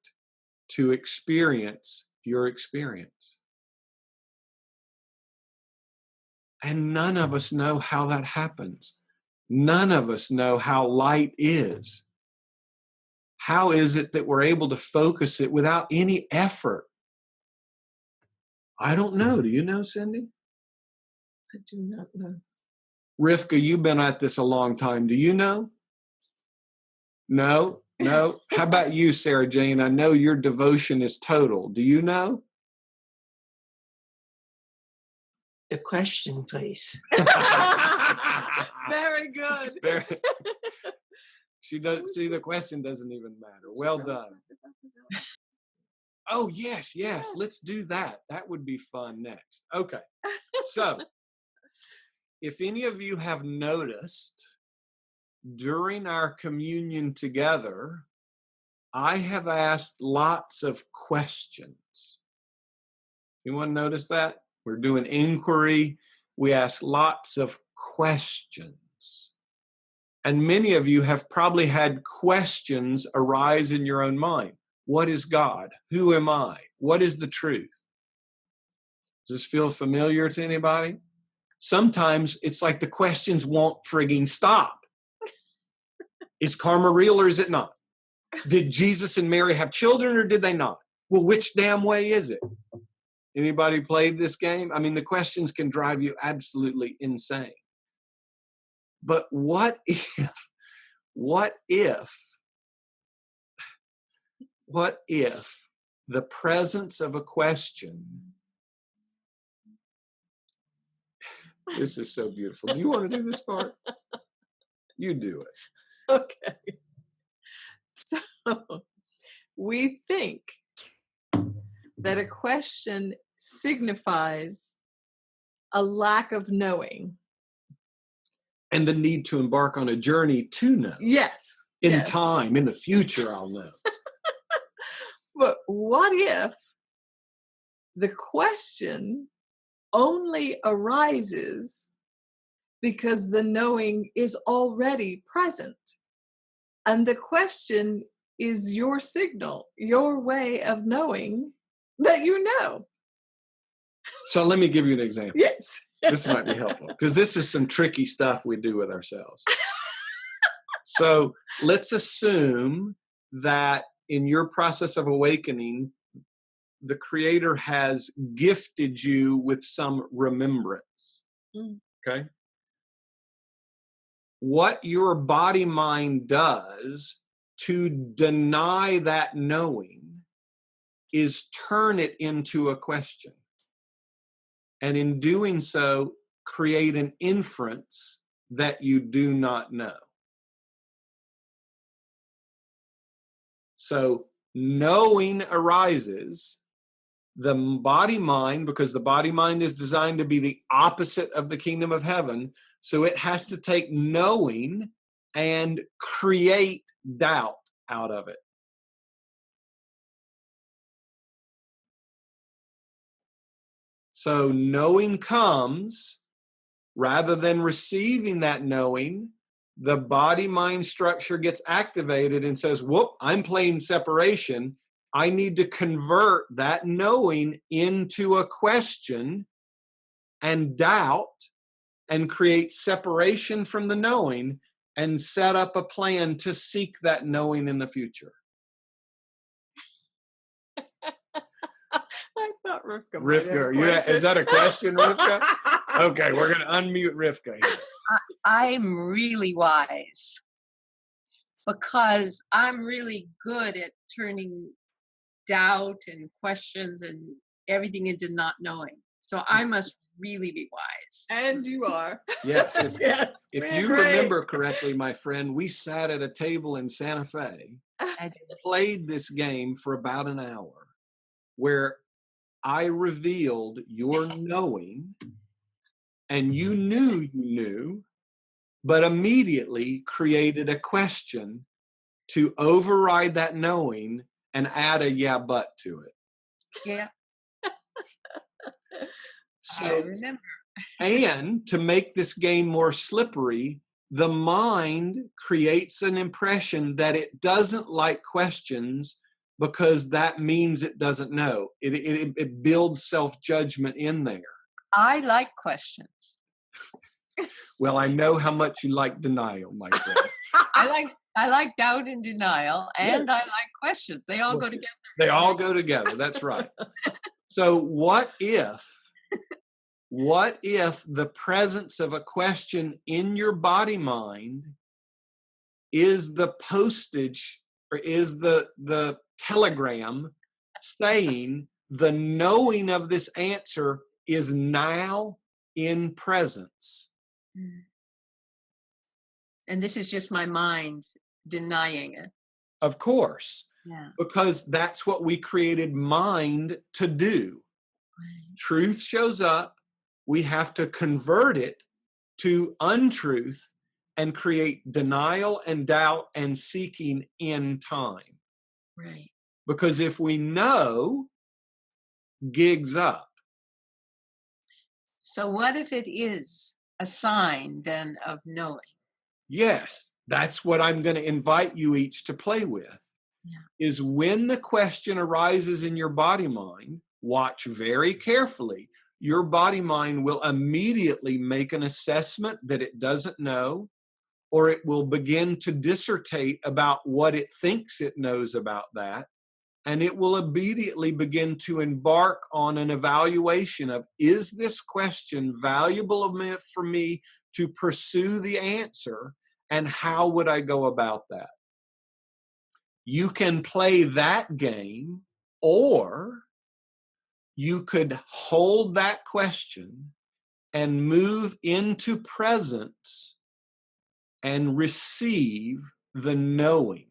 to experience your experience? And none of us know how that happens. None of us know how light is. How is it that we're able to focus it without any effort? I don't know. Do you know, Cindy? I do not know. Rivka, you've been at this a long time. Do you know? No? No? How about you, Sarah Jane? I know your devotion is total. Do you know? The question, please. Very good. She doesn't see the question doesn't even matter. Well done. Oh, yes. Let's do that. That would be fun next. Okay. So, if any of you have noticed, during our communion together, I have asked lots of questions. Anyone notice that? We're doing inquiry. We ask lots of questions. And many of you have probably had questions arise in your own mind. What is God? Who am I? What is the truth? Does this feel familiar to anybody? Sometimes it's like the questions won't frigging stop. Is karma real or is it not? Did Jesus and Mary have children or did they not? Well, which damn way is it? Anybody played this game? I mean, the questions can drive you absolutely insane. But what if the presence of a question, this is so beautiful. Do you want to do this part? You do it. Okay. So we think that a question signifies a lack of knowing. And the need to embark on a journey to know. Yes. In time, in the future, I'll know. But what if the question only arises because the knowing is already present? And the question is your signal, your way of knowing that you know. So let me give you an example. Yes. This might be helpful because this is some tricky stuff we do with ourselves. So let's assume that in your process of awakening, the Creator has gifted you with some remembrance. Okay? What your body mind does to deny that knowing is turn it into a question. And in doing so, create an inference that you do not know. So knowing arises, the body mind, because the body mind is designed to be the opposite of the kingdom of heaven, so it has to take knowing and create doubt out of it. So knowing comes, rather than receiving that knowing, the body-mind structure gets activated and says, whoop, I'm playing separation. I need to convert that knowing into a question and doubt and create separation from the knowing and set up a plan to seek that knowing in the future. I thought Rivka might have a Rivka, question. is that a question, Rivka? Okay, we're going to unmute Rivka here. I'm really wise because I'm really good at turning doubt and questions and everything into not knowing. So I must really be wise. And you are. Yes. Yes. If we you agree. remember correctly, my friend, we sat at a table in Santa Fe, played this game for about an hour, where I revealed your knowing, and you knew, but immediately created a question to override that knowing and add a yeah, but to it. Yeah. So, I remember. and to make this game more slippery, the mind creates an impression that it doesn't like questions because that means it doesn't know. It builds self-judgment in there. I like questions. Well, I know how much you like denial, my friend. I like doubt and denial, and I like questions. They all go together. They all go together. That's right. So what if the presence of a question in your body mind is the postage, or is the telegram saying the knowing of this answer is now in presence? And this is just my mind denying it. Of course. Yeah. Because that's what we created mind to do. Right. Truth shows up. We have to convert it to untruth and create denial and doubt and seeking in time. Right. Because if we know, gigs up. So what if it is a sign then of knowing? Yes, that's what I'm going to invite you each to play with. Yeah. Is when the question arises in your body mind, watch very carefully. Your body mind will immediately make an assessment that it doesn't know, or it will begin to dissertate about what it thinks it knows about that. And it will immediately begin to embark on an evaluation of, is this question valuable for me to pursue the answer, and how would I go about that? You can play that game, or you could hold that question and move into presence and receive the knowing.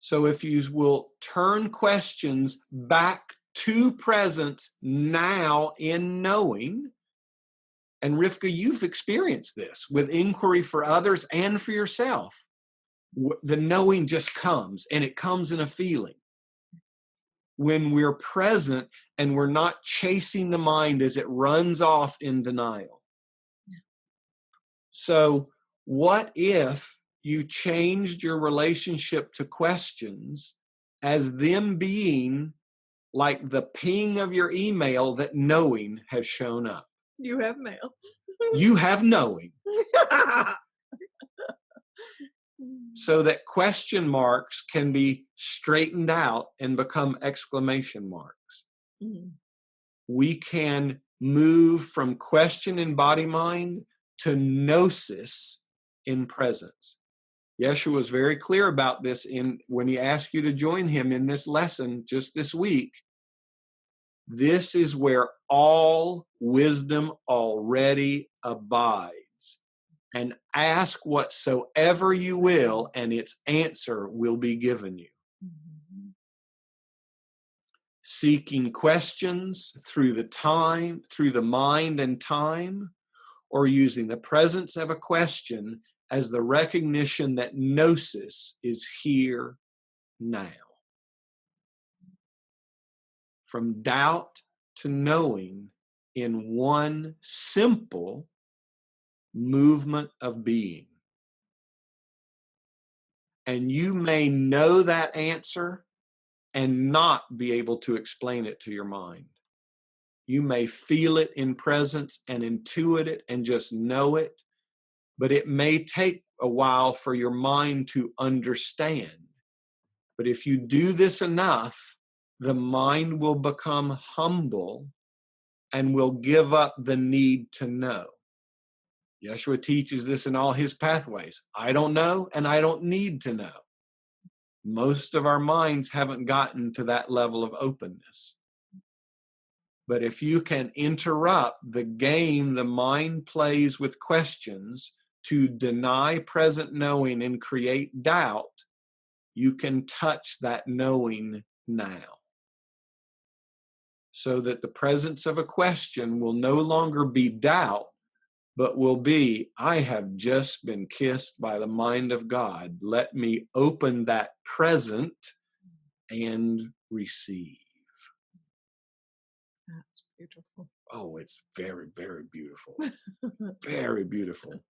So if you will turn questions back to presence now in knowing, and Rivka, you've experienced this with inquiry for others and for yourself. The knowing just comes, and it comes in a feeling. When we're present and we're not chasing the mind as it runs off in denial. Yeah. So what if you changed your relationship to questions as them being like the ping of your email that knowing has shown up. You have mail. You have knowing. So that question marks can be straightened out and become exclamation marks. Mhm. We can move from question in body mind to Knowsis in presence. Yeshua was very clear about this when he asked you to join him in this lesson just this week. This is where all wisdom already abides. And ask whatsoever you will, and its answer will be given you. Mhm. Seeking questions through the mind and time, or using the presence of a question as the recognition that Knowsis is here now. From doubt to knowing in one simple movement of being. And you may know that answer and not be able to explain it to your mind. You may feel it in presence and intuit it and just know it, but it may take a while for your mind to understand. But if you do this enough, the mind will become humble and will give up the need to know. Yeshua teaches this in all his pathways. I don't know and I don't need to know. Most of our minds haven't gotten to that level of openness. But if you can interrupt the game the mind plays with questions to deny present knowing and create doubt, you can touch that knowing now. So that the presence of a question will no longer be doubt, but will be, I have just been kissed by the mind of God. Let me open that present and receive. That's beautiful. Oh, it's very, very beautiful. Very beautiful.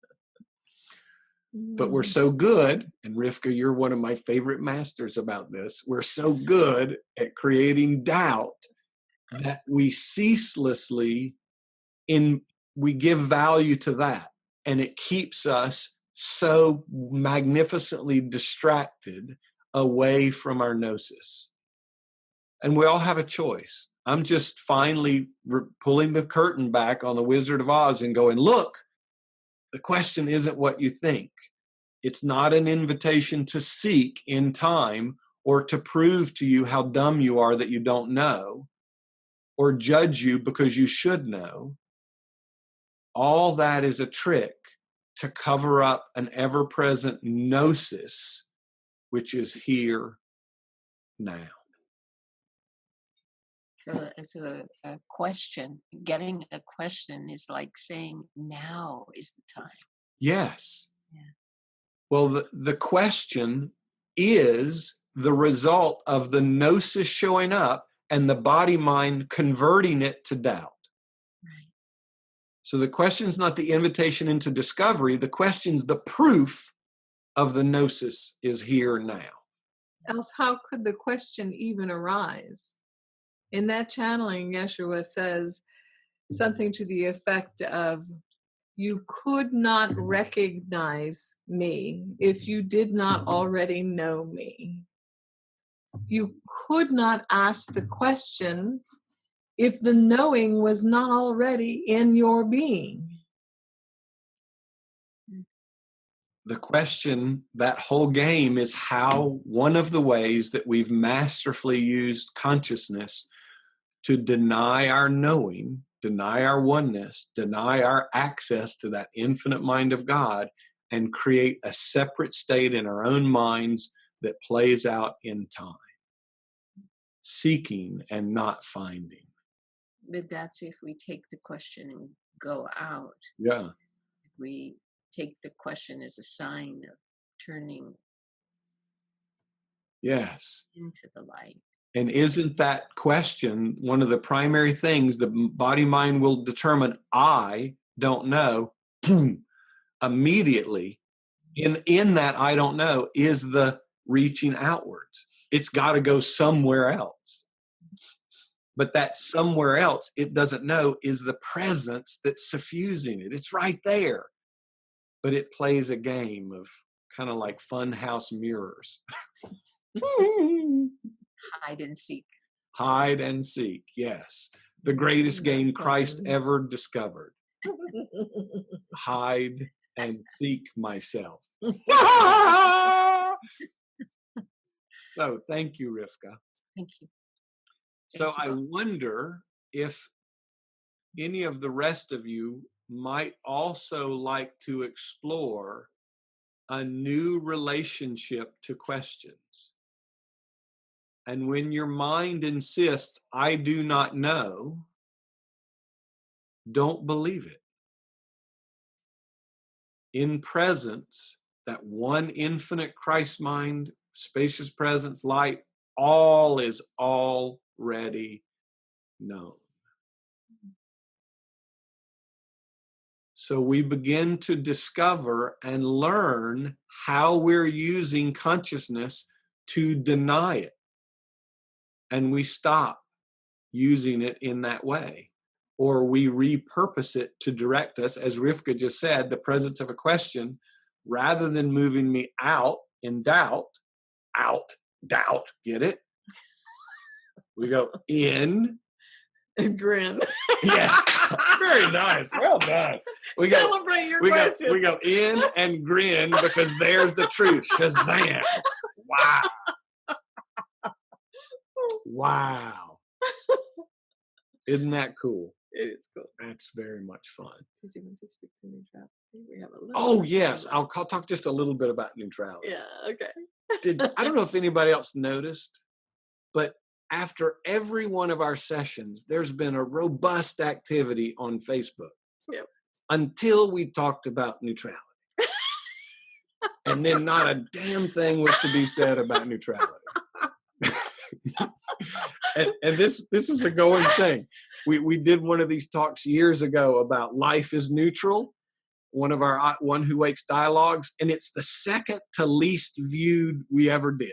But we're so good, and Rivka, you're one of my favorite masters about this. We're so good at creating doubt that we ceaselessly we give value to that, and it keeps us so magnificently distracted away from our Knowsis. And we all have a choice. I'm just finally pulling the curtain back on the Wizard of Oz and going, look, the question isn't what you think. It's not an invitation to seek in time or to prove to you how dumb you are that you don't know or judge you because you should know. All that is a trick to cover up an ever-present Knowsis, which is here now. So it's a question. Getting a question is like saying, now is the time. Yes. Yeah. Well, the question is the result of the Knowsis showing up and the body-mind converting it to doubt. Right. So the question's not the invitation into discovery. The question's the proof of the Knowsis is here now. Else, how could the question even arise? In that channeling, Yeshua says something to the effect of, you could not recognize me if you did not already know me. You could not ask the question if the knowing was not already in your being. The question, that whole game, is how one of the ways that we've masterfully used consciousness to deny our knowing, deny our oneness, deny our access to that infinite mind of God, and create a separate state in our own minds that plays out in time. Seeking and not finding. But that's if we take the question and go out. Yeah. If we take the question as a sign of turning Yes. into the light. And isn't that question one of the primary things the body mind will determine? I don't know. Immediately in that I don't know is the reaching outwards. It's got to go somewhere else. but that somewhere else it doesn't know is the presence that's suffusing it. It's right there, but it plays a game of kind of like fun house mirrors. Hide and seek. Hide and seek, yes. The greatest game Christ ever discovered. Hide and seek myself. So thank you, Rivka. Thank you. So Thank I wonder if any of the rest of you might also like to explore a new relationship to questions. And when your mind insists, I do not know, don't believe it. In presence, that one infinite Christ mind, spacious presence, light, all is already known. So we begin to discover and learn how we're using consciousness to deny it. And we stop using it in that way. Or we repurpose it to direct us, as Rivka just said, the presence of a question, rather than moving me out in doubt, get it? We go in. And grin. Yes. Very nice. Well done. Celebrate your questions. We go in and grin because there's the truth. Shazam. Wow. Wow. Isn't that cool? It is cool. That's very much fun. Did you want to speak to neutrality? We have a little. Oh, yes. I'll talk just a little bit about neutrality. Yeah, okay. I don't know if anybody else noticed, but after every one of our sessions, there's been a robust activity on Facebook. Yep. Until we talked about neutrality. And then not a damn thing was to be said about neutrality. and this is a going thing. We did one of these talks years ago about life is neutral, one of our One Who Wakes dialogues, and it's the second to least viewed we ever did,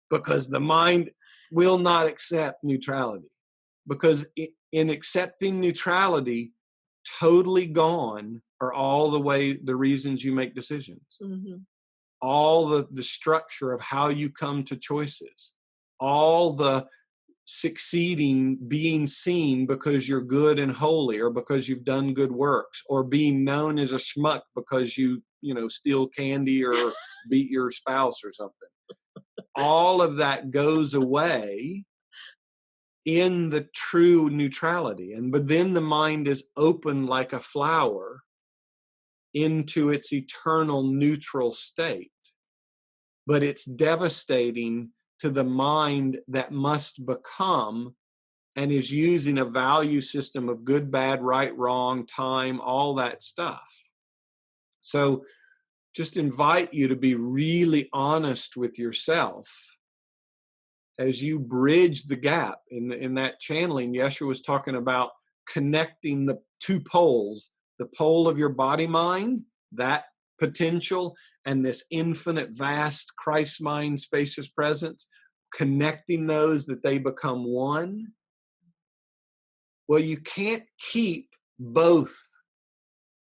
because the mind will not accept neutrality, because in accepting neutrality, totally gone are all the reasons you make decisions, all the structure of how you come to choices, all the succeeding, being seen because you're good and holy, or because you've done good works, or being known as a schmuck because you steal candy or beat your spouse or something. All of that goes away in the true neutrality. But then the mind is open like a flower into its eternal neutral state. But it's devastating to the mind that must become and is using a value system of good, bad, right, wrong, time, all that stuff. So just invite you to be really honest with yourself as you bridge the gap. In that channeling, Yeshua was talking about connecting the two poles, the pole of your body mind, that potential, and this infinite, vast Christ mind, spacious presence, connecting those that they become one. Well, you can't keep both.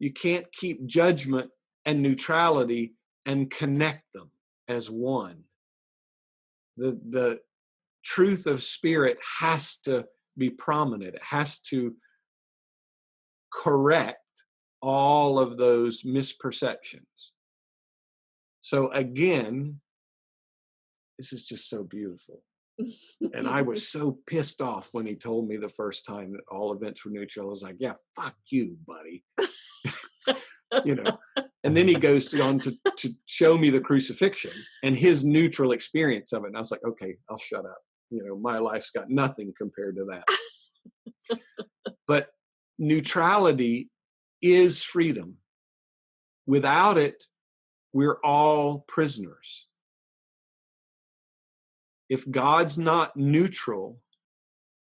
You can't keep judgment and neutrality and connect them as one. The truth of spirit has to be prominent. It has to correct all of those misperceptions. So again, this is just so beautiful. And I was so pissed off when he told me the first time that all events were neutral. I was like, yeah, fuck you, buddy. And then he goes on to show me the crucifixion and his neutral experience of it. And I was like, okay, I'll shut up. My life's got nothing compared to that. But neutrality is freedom. Without it, we're all prisoners. If God's not neutral,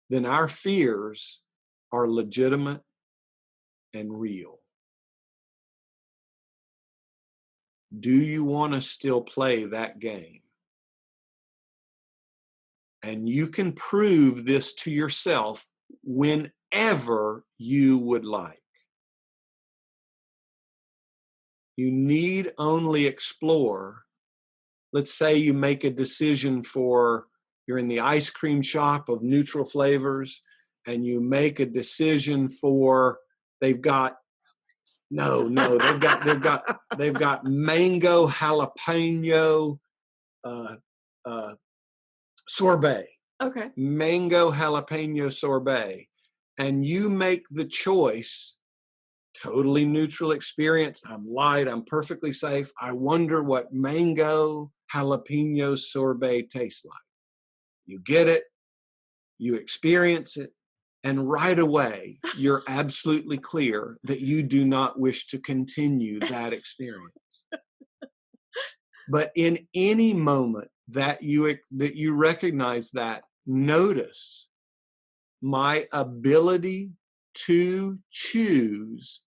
then our fears are legitimate and real. Do you want to still play that game? And you can prove this to yourself whenever you would like. You need only explore. Let's say you make a decision you're in the ice cream shop of neutral flavors, and you make a decision they've got mango jalapeno sorbet. Okay. Mango jalapeno sorbet. And you make the choice, totally neutral experience. I'm light, I'm perfectly safe. I wonder what mango jalapeno sorbet tastes like. You get it, you experience it, and right away, you're absolutely clear that you do not wish to continue that experience. But in any moment that you recognize that, notice my ability to choose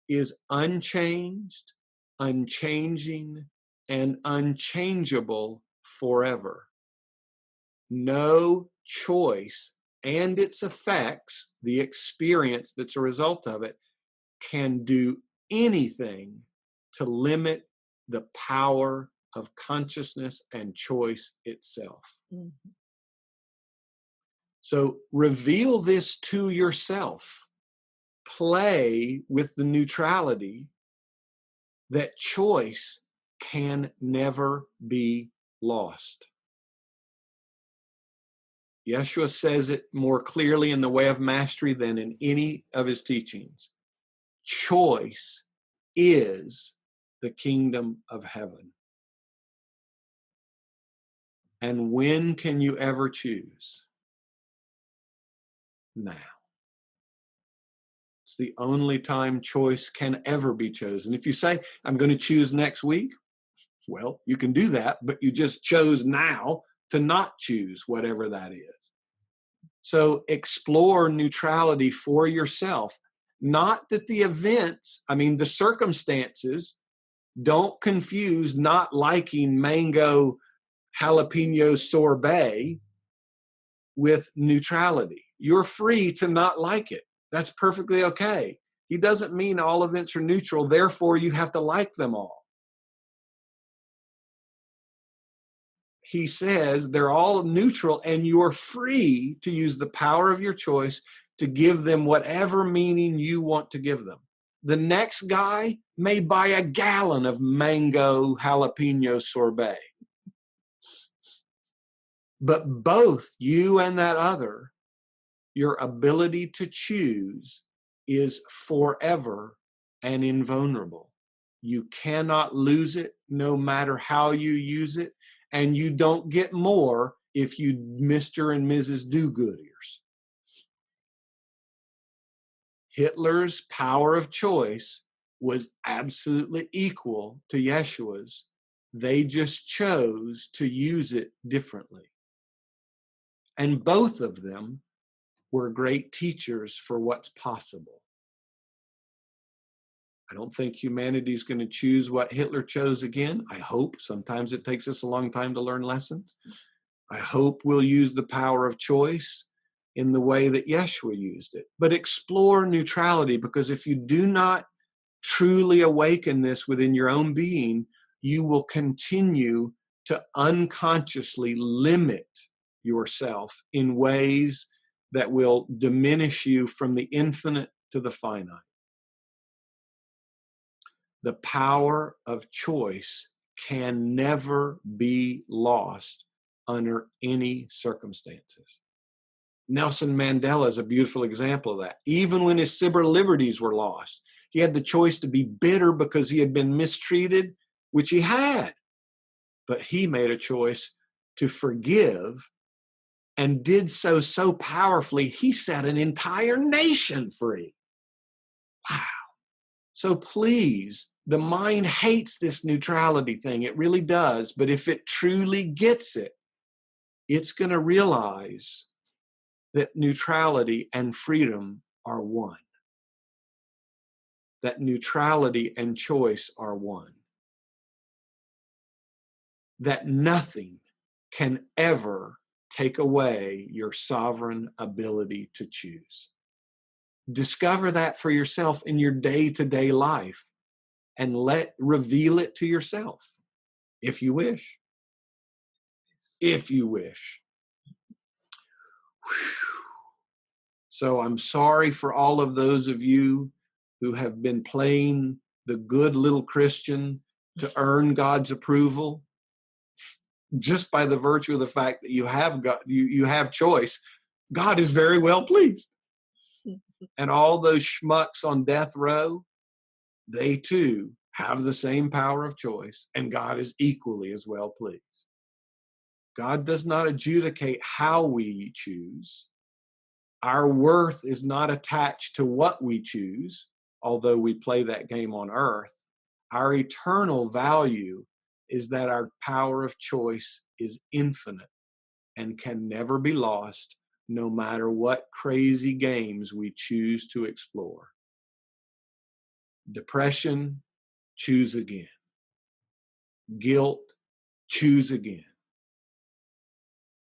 is unchanged, unchanging, and unchangeable forever. No choice and its effects, the experience that's a result of it, can do anything to limit the power of consciousness and choice itself. Mm-hmm. So reveal this to yourself. Play with the neutrality that choice can never be lost. Yeshua says it more clearly in the Way of Mastery than in any of his teachings. Choice is the kingdom of heaven. And when can you ever choose? Now. It's the only time choice can ever be chosen. If you say, I'm going to choose next week, well, you can do that, but you just chose now to not choose whatever that is. So explore neutrality for yourself. Not that the the circumstances, don't confuse not liking mango jalapeno sorbet with neutrality. You're free to not like it. That's perfectly okay. He doesn't mean all events are neutral, therefore you have to like them all. He says they're all neutral and you're free to use the power of your choice to give them whatever meaning you want to give them. The next guy may buy a gallon of mango jalapeno sorbet. But both you and that other, your ability to choose is forever and invulnerable. You cannot lose it no matter how you use it, and you don't get more if you Mr. and Mrs. Do-Gooders. Hitler's power of choice was absolutely equal to Yeshua's. They just chose to use it differently. And both of them were great teachers for what's possible. I don't think humanity's going to choose what Hitler chose again. I hope. Sometimes it takes us a long time to learn lessons. I hope we'll use the power of choice in the way that Yeshua used it. But explore neutrality, because if you do not truly awaken this within your own being, you will continue to unconsciously limit yourself in ways that will diminish you from the infinite to the finite. The power of choice can never be lost under any circumstances. Nelson Mandela is a beautiful example of that. Even when his civil liberties were lost, he had the choice to be bitter because he had been mistreated, which he had. But he made a choice to forgive and did so powerfully, he set an entire nation free. Wow. So please, the mind hates this neutrality thing. It really does. But if it truly gets it, it's going to realize that neutrality and freedom are one. That neutrality and choice are one. That nothing can ever take away your sovereign ability to choose. Discover that for yourself in your day-to-day life and reveal it to yourself if you wish. If you wish. Whew. So I'm sorry for all of those of you who have been playing the good little Christian to earn God's approval just by the virtue of the fact that you have choice. God is very well pleased. And all those schmucks on death row, they too have the same power of choice, and God is equally as well pleased. God does not adjudicate how we choose. Our worth is not attached to what we choose, although we play that game on earth. Our eternal value is that our power of choice is infinite and can never be lost, no matter what crazy games we choose to explore. Depression, choose again. Guilt, choose again.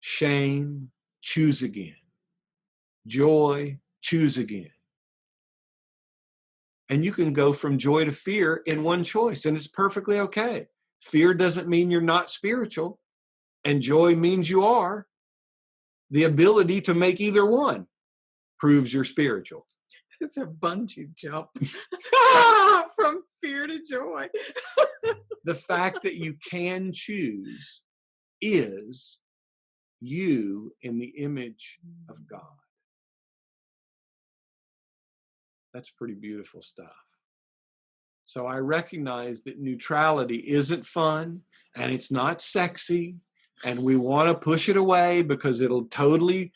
Shame, choose again. Joy, choose again. And you can go from joy to fear in one choice, and it's perfectly okay. Fear doesn't mean you're not spiritual, and joy means you are. The ability to make either one proves you're spiritual. It's a bungee jump from fear to joy. The fact that you can choose is you in the image of God. That's pretty beautiful stuff. So I recognize that neutrality isn't fun and it's not sexy, and we want to push it away because it'll totally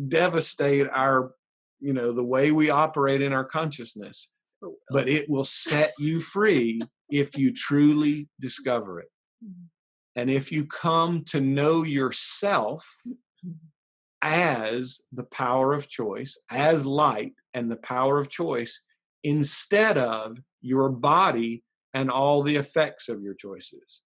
devastate our, the way we operate in our consciousness. But it will set you free if you truly discover it. And if you come to know yourself as the power of choice, as light and the power of choice, instead of your body and all the effects of your choices.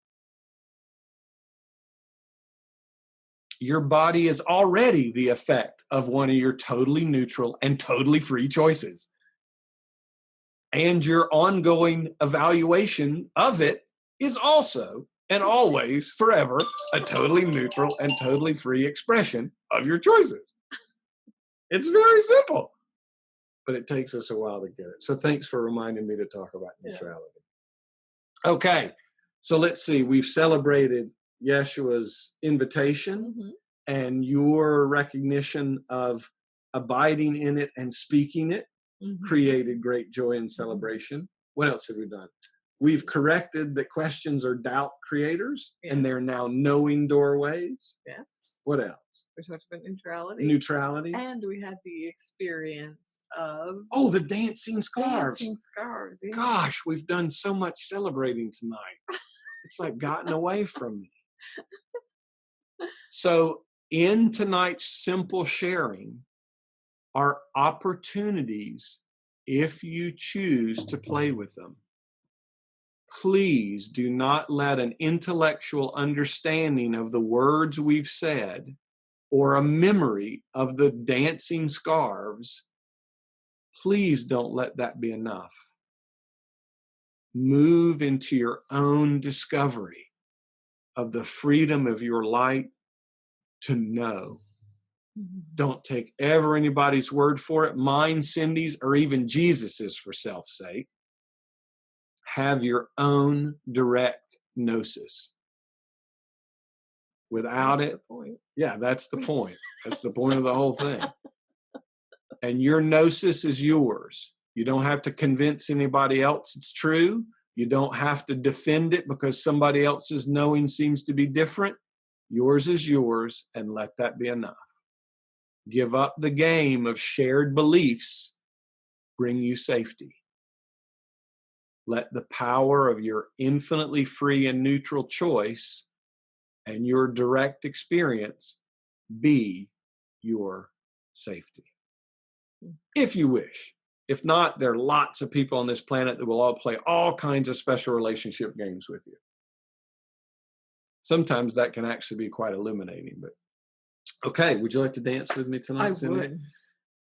Your body is already the effect of one of your totally neutral and totally free choices. And your ongoing evaluation of it is also and always forever a totally neutral and totally free expression of your choices. It's very simple, but it takes us a while to get it. So thanks for reminding me to talk about neutrality. Yeah. Okay, so let's see. We've celebrated Yeshua's invitation and your recognition of abiding in it and speaking it created great joy and celebration. What else have we done? We've corrected that questions are doubt creators and they're now knowing doorways. Yes. What else? We talked about neutrality. Neutrality. And we had the experience of... Oh, the dancing scarves. Dancing scarves, yeah. Gosh, we've done so much celebrating tonight. It's like gotten away from me. So in tonight's simple sharing are opportunities if you choose to play with them. Please do not let an intellectual understanding of the words we've said or a memory of the dancing scarves, please don't let that be enough. Move into your own discovery of the freedom of your light to know. Don't take ever anybody's word for it, mine, Cindy's, or even Jesus's for self's sake. Have your own direct Knowsis. Without That's it, the point. Yeah, that's the point. That's the point of the whole thing. And your Knowsis is yours. You don't have to convince anybody else it's true. You don't have to defend it because somebody else's knowing seems to be different. Yours is yours, and let that be enough. Give up the game of shared beliefs, bring you safety. Let the power of your infinitely free and neutral choice and your direct experience be your safety. If you wish. If not, there are lots of people on this planet that will all play all kinds of special relationship games with you. Sometimes that can actually be quite illuminating, but Okay, would you like to dance with me tonight, I Cindy? would.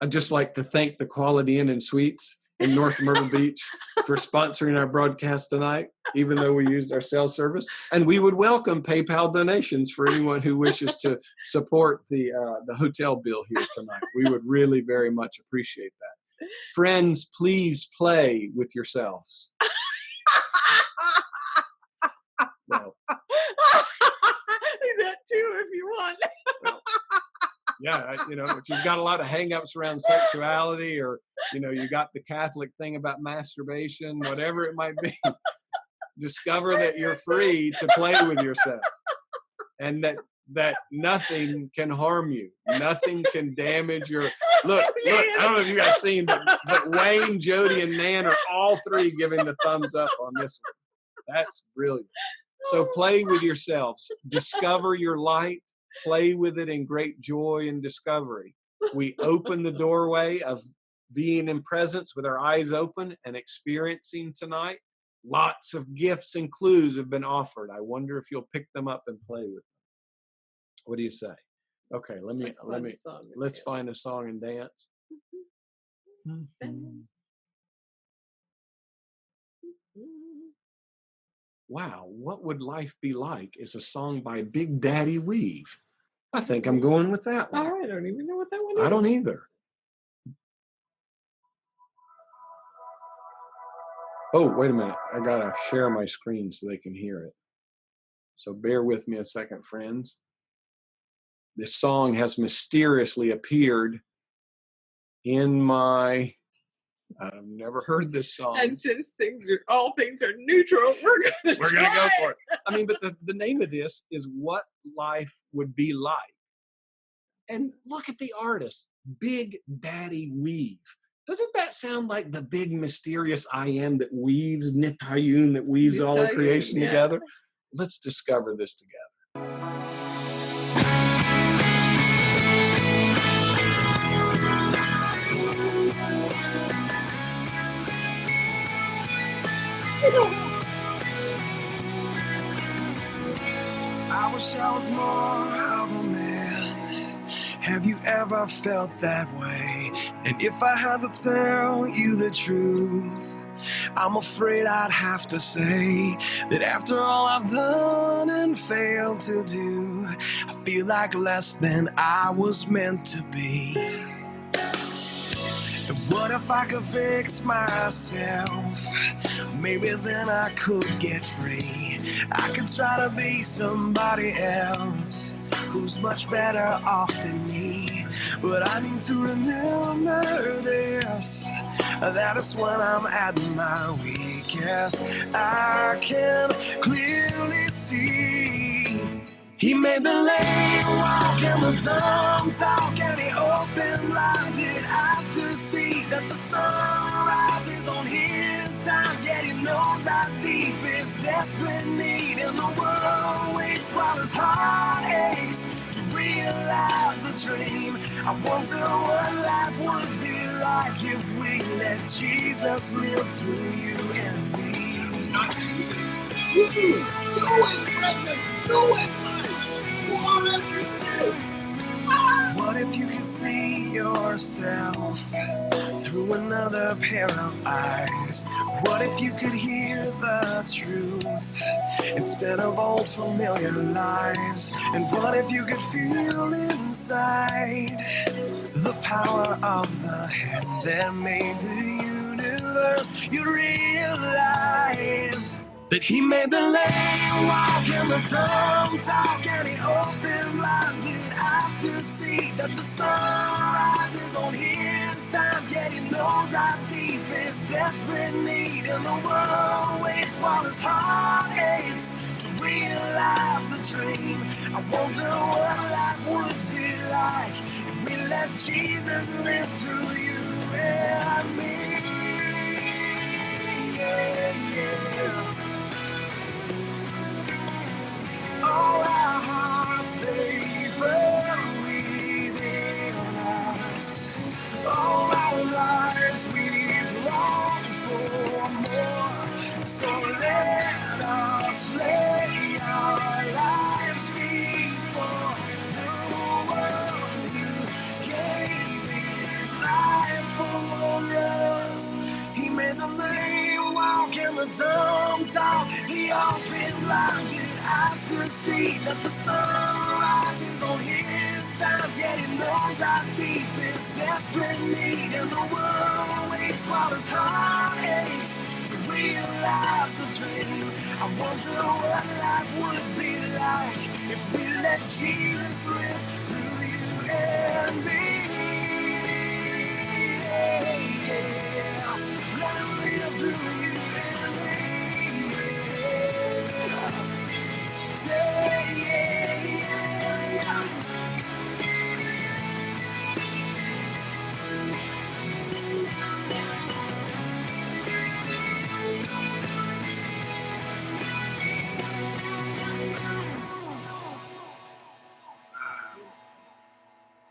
I'd just like to thank the Quality Inn and Suites in North Myrtle Beach for sponsoring our broadcast tonight, even though we used our cell service. And we would welcome PayPal donations for anyone who wishes to support the hotel bill here tonight. We would really very much appreciate that. Friends, please play with yourselves. Well, that too, if you want. yeah, if you've got a lot of hang-ups around sexuality, or, you got the Catholic thing about masturbation, whatever it might be, discover that you're free to play with yourself, and that nothing can harm you. Nothing can damage your... Look, I don't know if you guys seen, but Wayne, Jody, and Nan are all three giving the thumbs up on this one. That's brilliant. So play with yourselves. Discover your light. Play with it in great joy and discovery. We open the doorway of being in presence with our eyes open and experiencing tonight. Lots of gifts and clues have been offered. I wonder if you'll pick them up and play with them. What do you say? Okay, let's find a song and dance. Wow, what would life be like is a song by Big Daddy Weave. I think I'm going with that one. I don't even know what that one is. I don't either. Oh, wait a minute. I got to share my screen so they can hear it. So bear with me a second, friends. This song has mysteriously appeared in my... I've never heard this song. And since all things are neutral, we're gonna go for it. I mean, but the name of this is What Life Would Be Like. And look at the artist, Big Daddy Weave. Doesn't that sound like the big mysterious I am that weaves, Nitayun, that weaves all of creation together? Let's discover this together. I wish I was more of a man. Have you ever felt that way? And if I had to tell you the truth, I'm afraid I'd have to say that after all I've done and failed to do, I feel like less than I was meant to be. And what if I could fix myself? Maybe then I could get free. I could try to be somebody else who's much better off than me. But I need to remember this, that is when I'm at my weakest. I can clearly see He made the lame walk and the dumb talk, and He opened blinded eyes to see that the sun rises on His time. Yet He knows our deepest desperate need, and the world waits while His heart aches to realize the dream. I wonder what life would be like if we let Jesus live through you and me. What if you could see yourself through another pair of eyes? What if you could hear the truth instead of old familiar lies? And what if you could feel inside the power of the hand that made the universe? You'd realize that He made the lame walk and the dumb talk, and He opened blinded eyes to see that the sun rises on His time. Yet He knows our deepest desperate need, and the world waits while His heart aches to realize the dream. I wonder what life would be like if we let Jesus live through you and me. Yeah, yeah. All our hearts, they burn within us. All our lives, we've longed for more. So let us lay our lives before the world. dumb talk. The open blinded eyes to see that the sun rises on his time. Yet he knows our deepest desperate need, and the world waits while his heart aches to realize the dream. I wonder what life would be like if we let Jesus live through you and me. Let him live through you and me. Say yeah.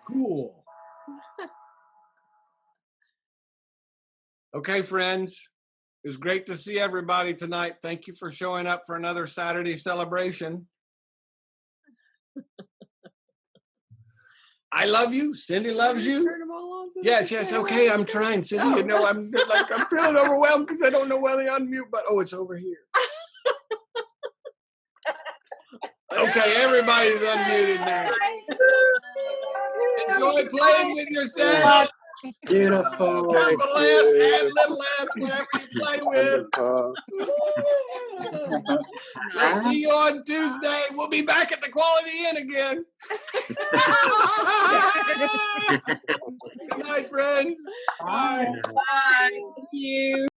Cool. Okay, friends. It was great to see everybody tonight. Thank you for showing up for another Saturday celebration. I love you. Cindy loves you. Turn them all on so they Yes, can yes. say Okay, hello? I'm trying, Cindy. You know, I'm feeling overwhelmed because I don't know where the unmute button. Oh, it's over here. Okay, everybody's unmuted now. Enjoy playing with yourself. Beautiful. Capital S and little s, whatever you play with. Wonderful. I'll see you on Tuesday. We'll be back at the Quality Inn again. Good night, friends. Bye. Bye. Thank you.